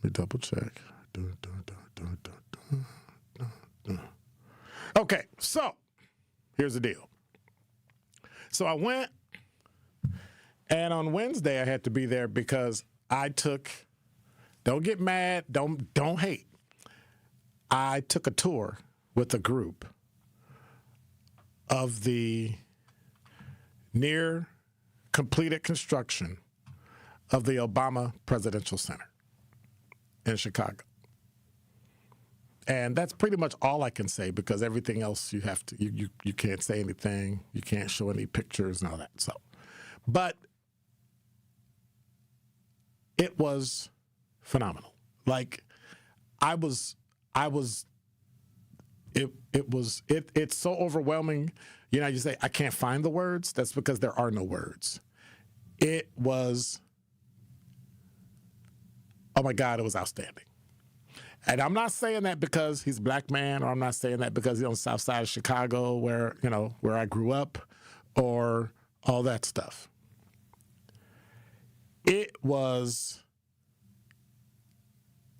me double check. Okay, so here's the deal. So I went, and on Wednesday I had to be there because I took, don't get mad, don't hate. I took a tour with a group of the near completed construction of the Obama Presidential Center in Chicago. And that's pretty much all I can say because everything else you have to, you can't say anything, you can't show any pictures and all that. So, but it was phenomenal. Like it's so overwhelming. You know, you say, I can't find the words. That's because there are no words. It was, oh my God, it was outstanding. And I'm not saying that because he's a black man, or I'm not saying that because he's on the south side of Chicago where I grew up, or all that stuff. It was,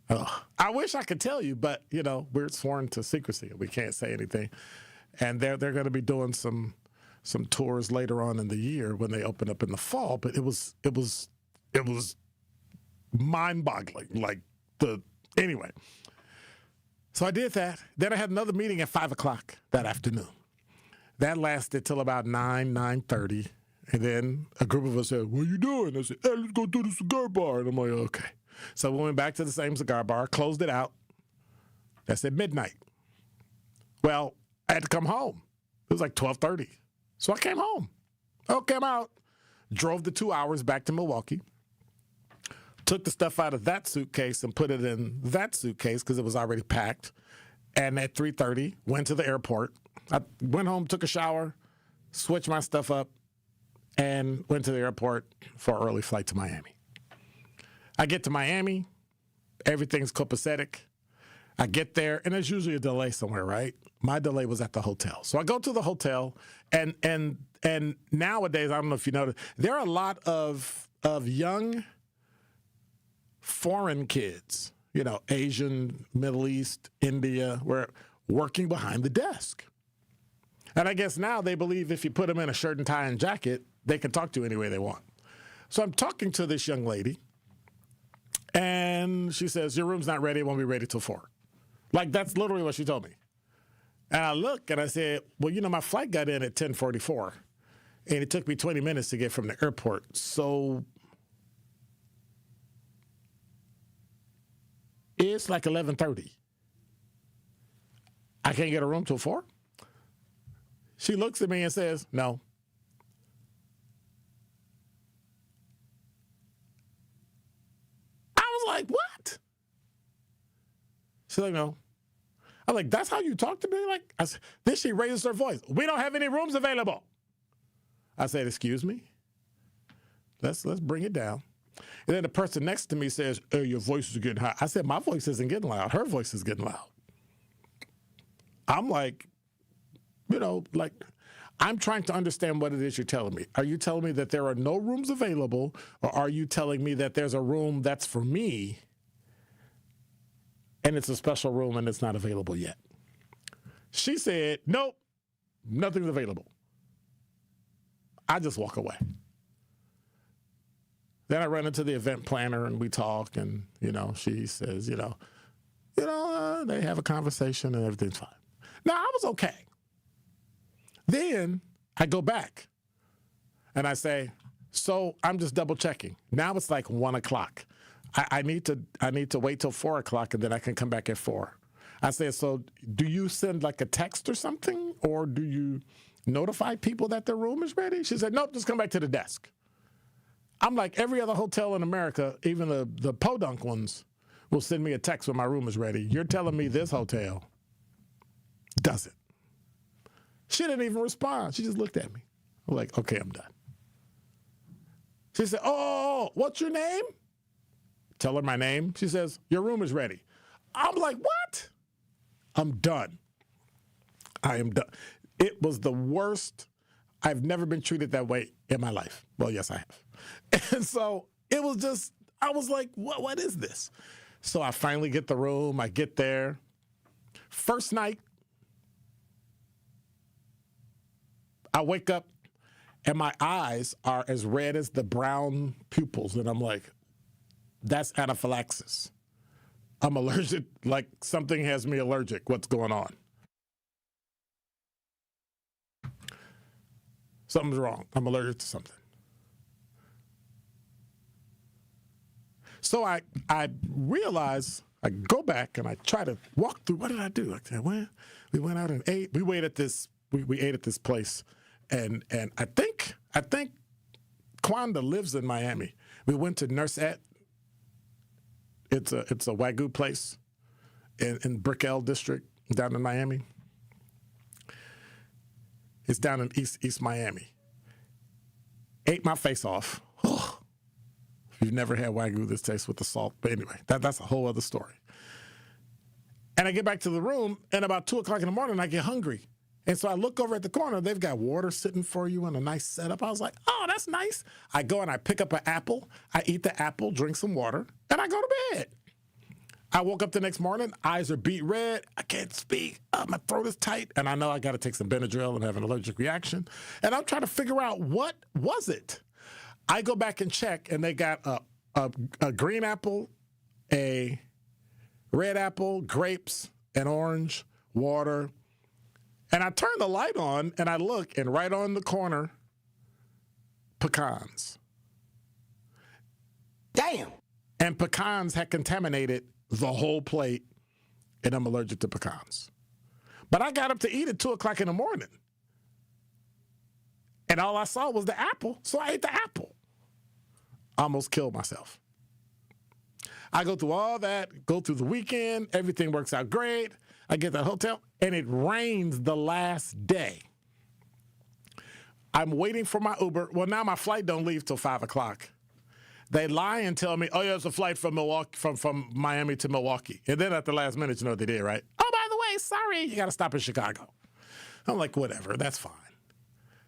I wish I could tell you, but, we're sworn to secrecy. We can't say anything. And they're going to be doing some tours later on in the year when they open up in the fall. But it was mind-boggling. Anyway. So I did that. Then I had another meeting at 5:00 that afternoon. That lasted till about 9:30. And then a group of us said, "What are you doing?" I said, "Hey, let's go to the cigar bar." And I'm like, okay. So we went back to the same cigar bar, closed it out. That's at midnight. Well, I had to come home. It was like 12:30. So I came home. I came out, drove the 2 hours back to Milwaukee, took the stuff out of that suitcase and put it in that suitcase because it was already packed. And at 3:30, went to the airport. I went home, took a shower, switched my stuff up, and went to the airport for an early flight to Miami. I get to Miami, everything's copacetic. I get there, and there's usually a delay somewhere, right? My delay was at the hotel. So I go to the hotel, and nowadays, I don't know if you noticed, there are a lot of young foreign kids, Asian, Middle East, India, were working behind the desk. And I guess now they believe if you put them in a shirt and tie and jacket, they can talk to you any way they want. So I'm talking to this young lady, and she says, "Your room's not ready. It won't be ready till 4." Like, that's literally what she told me. And I look, and I said, well, my flight got in at 10:44, and it took me 20 minutes to get from the airport. So it's like 11:30. I can't get a room till 4? She looks at me and says, "No." I was like, what? She's like, "No." I'm like, "That's how you talk to me?" Then she raises her voice. "We don't have any rooms available." I said, "Excuse me? Let's bring it down." And then the person next to me says, "Hey, your voice is getting high." I said, "My voice isn't getting loud. Her voice is getting loud." I'm like, I'm trying to understand what it is you're telling me. Are you telling me that there are no rooms available, or are you telling me that there's a room that's for me and it's a special room and it's not available yet? She said, "Nope, nothing's available." I just walk away. Then I run into the event planner and we talk, and, she says, they have a conversation and everything's fine. Now, I was okay. Then I go back and I say, so I'm just double checking. Now it's like 1:00. I need to wait till 4 o'clock and then I can come back at 4. I said, so do you send like a text or something, or do you notify people that their room is ready? She said, nope, just come back to the desk. I'm like, every other hotel in America, even the podunk ones, will send me a text when my room is ready. You're telling me this hotel doesn't. She didn't even respond. She just looked at me. I'm like, okay, I'm done. She said, oh, what's your name? Tell her my name. She says, your room is ready. I'm like, what? I'm done. I am done. It was the worst. I've never been treated that way in my life. Well, yes, I have. And so it was just, I was like, what is this? So I finally get the room. I get there. First night, I wake up and my eyes are as red as the brown pupils. And I'm like, that's anaphylaxis. I'm allergic, like something has me allergic. What's going on? Something's wrong. I'm allergic to something. So I realize, I go back and I try to walk through. What did I do? We went out and ate. We ate at this. We ate at this place, and I think Quanda lives in Miami. We went to Nurse Et. It's a Wagyu place in Brickell District down in Miami. It's down in East Miami. Ate my face off. You've never had Wagyu this tastes with the salt. But anyway, that's a whole other story. And I get back to the room, and about 2 o'clock in the morning, I get hungry. And so I look over at the corner. They've got water sitting for you and a nice setup. I was like, oh, that's nice. I go and I pick up an apple. I eat the apple, drink some water, and I go to bed. I woke up the next morning. Eyes are beet red. I can't speak. My throat is tight. And I know I got to take some Benadryl and have an allergic reaction. And I'm trying to figure out, what was it? I go back and check, and they got a green apple, a red apple, grapes, an orange, water. And I turn the light on, and I look, and right on the corner, pecans. Damn. And pecans had contaminated the whole plate, and I'm allergic to pecans. But I got up to eat at 2 o'clock in the morning. And all I saw was the apple, so I ate the apple. Almost killed myself. I go through all that, go through the weekend, everything works out great. I get to the hotel, and it rains the last day. I'm waiting for my Uber. Well, now my flight don't leave till 5 o'clock. They lie and tell me, oh, yeah, it's a flight from Milwaukee, from Miami to Milwaukee. And then at the last minute, you know what they did, right? Oh, by the way, sorry, you got to stop in Chicago. I'm like, whatever, that's fine.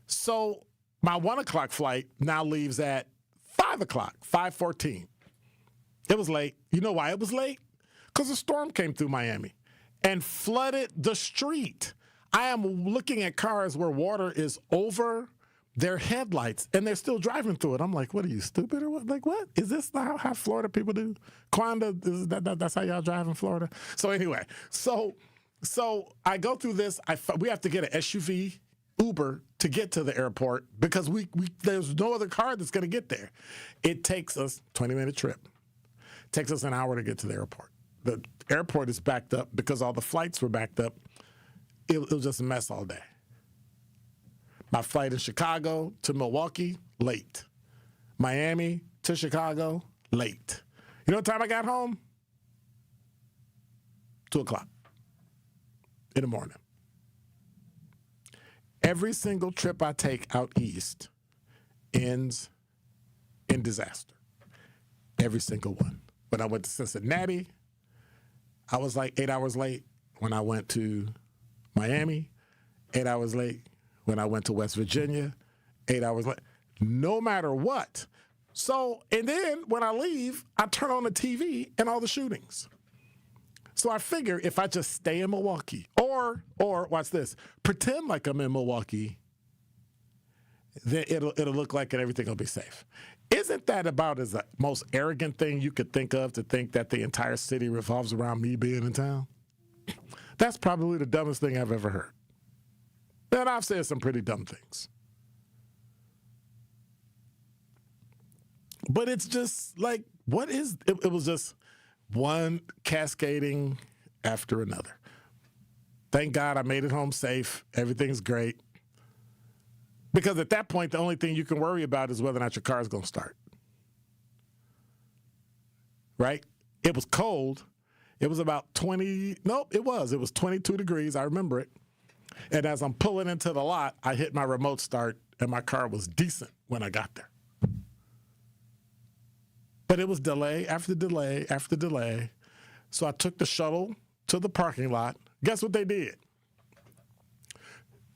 So my 1 o'clock flight now leaves at 5 o'clock, 5:14. It was late. You know why it was late? Because a storm came through Miami and flooded the street. I am looking at cars where water is over their headlights, and they're still driving through it. I'm like, what, are you stupid or what? Like, what? Is this how Florida people do? Quanda, that's how y'all drive in Florida? So anyway, so I go through this. We have to get an SUV Uber to get to the airport because there's no other car that's going to get there. It takes us 20-minute trip. It takes us an hour to get to the airport. The airport is backed up because all the flights were backed up. It was just a mess all day. My flight in Chicago to Milwaukee, late. Miami to Chicago, late. You know what time I got home? 2 o'clock in the morning. Every single trip I take out east ends in disaster. Every single one. When I went to Cincinnati, I was like 8 hours late. When I went to Miami, 8 hours late. When I went to West Virginia, 8 hours late. No matter what. So, and then when I leave, I turn on the TV and all the shootings. So I figure if I just stay in Milwaukee or watch this, pretend like I'm in Milwaukee, then it'll look like everything will be safe. Isn't that about as the most arrogant thing you could think of, to think that the entire city revolves around me being in town? That's probably the dumbest thing I've ever heard. And I've said some pretty dumb things. But it's just like it was just one cascading after another. Thank God I made it home safe. Everything's great. Because at that point, the only thing you can worry about is whether or not your car is going to start. Right? It was cold. It was about it was 22 degrees. I remember it. And as I'm pulling into the lot, I hit my remote start, and my car was decent when I got there. But it was delay after delay after delay. So I took the shuttle to the parking lot. Guess what they did?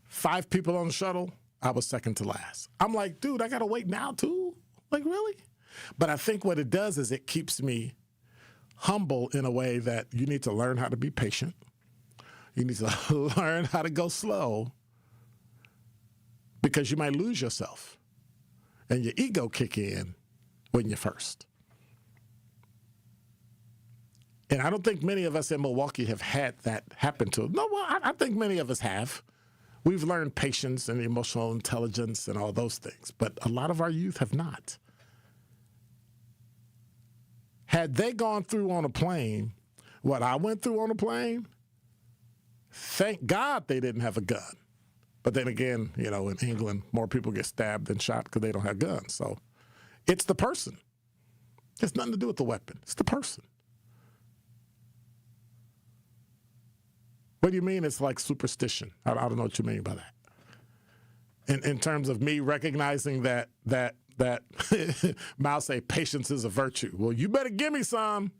5 people on the shuttle. I was second to last. I'm like, dude, I got to wait now too? Like, really? But I think what it does is it keeps me humble in a way that you need to learn how to be patient. You need to learn how to go slow because you might lose yourself and your ego kick in when you're first. And I don't think many of us in Milwaukee have had that happen to us. No, well, I think many of us have. We've learned patience and emotional intelligence and all those things, but a lot of our youth have not. Had they gone through on a plane what I went through on a plane, thank God they didn't have a gun. But then again, in England, more people get stabbed than shot because they don't have guns. So it's the person. It's nothing to do with the weapon. It's the person. What do you mean it's like superstition? I don't know what you mean by that. In terms of me recognizing that Miles say patience is a virtue. Well, you better give me some.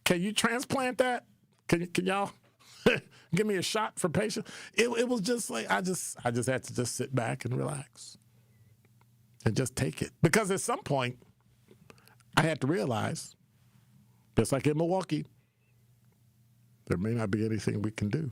Can you transplant that? Can y'all give me a shot for patience? It was just like I just had to just sit back and relax and just take it. Because at some point I had to realize, just like in Milwaukee, there may not be anything we can do.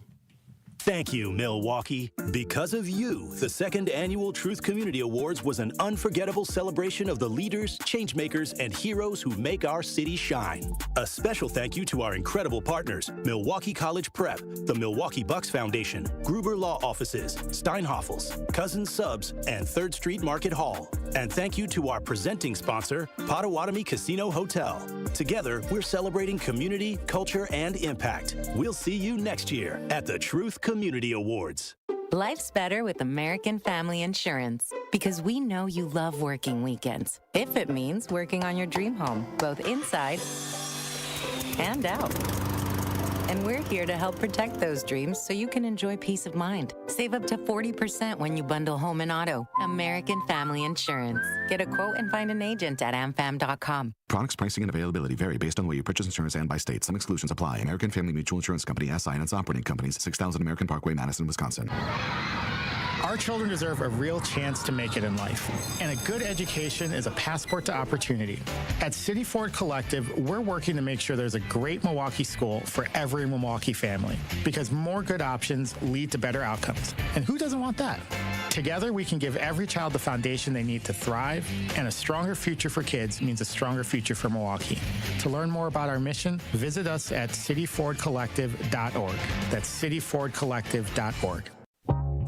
Thank you, Milwaukee. Because of you, the second annual Truth Community Awards was an unforgettable celebration of the leaders, changemakers, and heroes who make our city shine. A special thank you to our incredible partners, Milwaukee College Prep, the Milwaukee Bucks Foundation, Gruber Law Offices, Steinhoffels, Cousins Subs, and 3rd Street Market Hall. And thank you to our presenting sponsor, Potawatomi Casino Hotel. Together, we're celebrating community, culture, and impact. We'll see you next year at the Truth Community Awards. Life's better with American Family Insurance because we know you love working weekends. If it means working on your dream home, both inside and out. And we're here to help protect those dreams so you can enjoy peace of mind. Save up to 40% when you bundle home and auto. American Family Insurance. Get a quote and find an agent at amfam.com. Products, pricing, and availability vary based on the way you purchase insurance and by state. Some exclusions apply. American Family Mutual Insurance Company, SI, and its operating companies, 6000 American Parkway, Madison, Wisconsin. Our children deserve a real chance to make it in life, and a good education is a passport to opportunity. At City Ford Collective, we're working to make sure there's a great Milwaukee school for every Milwaukee family, because more good options lead to better outcomes. And who doesn't want that? Together, we can give every child the foundation they need to thrive, and a stronger future for kids means a stronger future for Milwaukee. To learn more about our mission, visit us at cityfordcollective.org. That's cityfordcollective.org.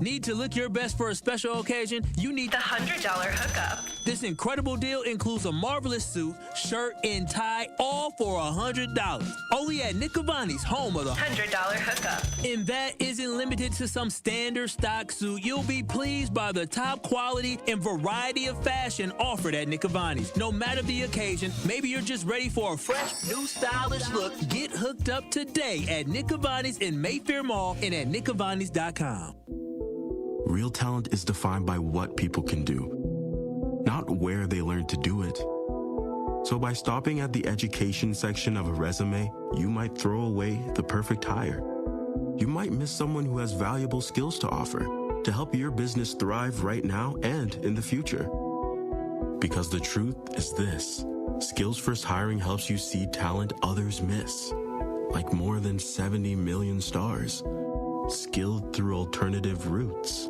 Need to look your best for a special occasion? You need the $100 hookup. This incredible deal includes a marvelous suit, shirt, and tie, all for $100. Only at Nick Cavani's, home of the $100 hookup. And that isn't limited to some standard stock suit. You'll be pleased by the top quality and variety of fashion offered at Nick Cavani's. No matter the occasion, maybe you're just ready for a fresh, new stylish look. Get hooked up today at Nick Cavani's in Mayfair Mall and at nickcavanis.com. Real talent is defined by what people can do, not where they learn to do it. So by stopping at the education section of a resume, you might throw away the perfect hire. You might miss someone who has valuable skills to offer to help your business thrive right now and in the future. Because the truth is this: Skills First Hiring helps you see talent others miss, like more than 70 million stars, skilled through alternative routes.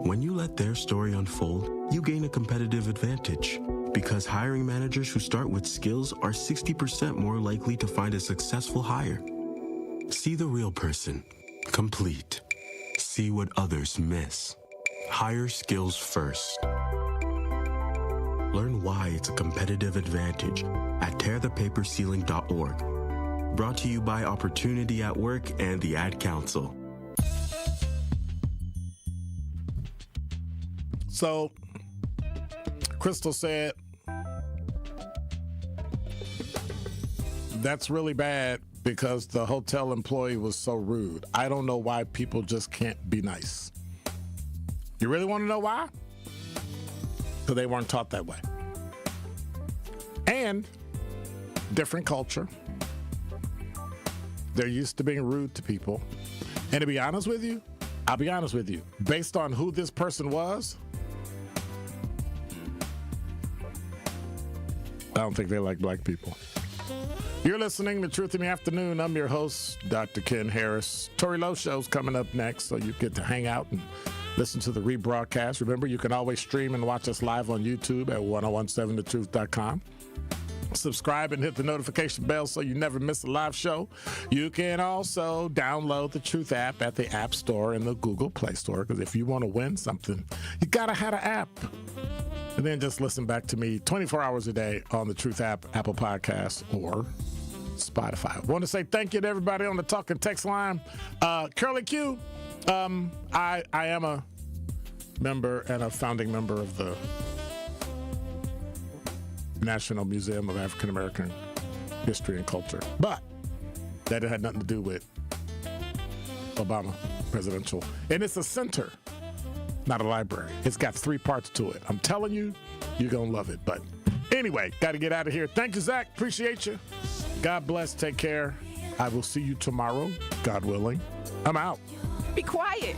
When you let their story unfold, you gain a competitive advantage, because hiring managers who start with skills are 60% more likely to find a successful hire. See the real person, complete. See what others miss. Hire skills first. Learn why it's a competitive advantage at tearthepaperceiling.org. Brought to you by Opportunity at Work and the Ad Council. So, Crystal said, that's really bad because the hotel employee was so rude. I don't know why people just can't be nice. You really want to know why? Because they weren't taught that way. And different culture. They're used to being rude to people. And to be honest with you, I'll be honest with you, based on who this person was, I don't think they like black people. You're listening to Truth in the Afternoon. I'm your host, Dr. Ken Harris. Tori Lowe Show's coming up next, so you get to hang out and listen to the rebroadcast. Remember, you can always stream and watch us live on YouTube at 1017thetruth.com. Subscribe and hit the notification bell so you never miss a live show. You can also download the Truth app at the App Store and the Google Play Store, because if you want to win something, you got to have an app. And then just listen back to me 24 hours a day on the Truth app, Apple Podcasts, or Spotify. I want to say thank you to everybody on the talk and text line. Curly Q, I am a member and a founding member of the National Museum of African American History and Culture. But that had nothing to do with Obama presidential. And it's a center, not a library. It's got 3 parts to it. I'm telling you, you're going to love it. But anyway, got to get out of here. Thank you, Zach. Appreciate you. God bless. Take care. I will see you tomorrow, God willing. I'm out. Be quiet.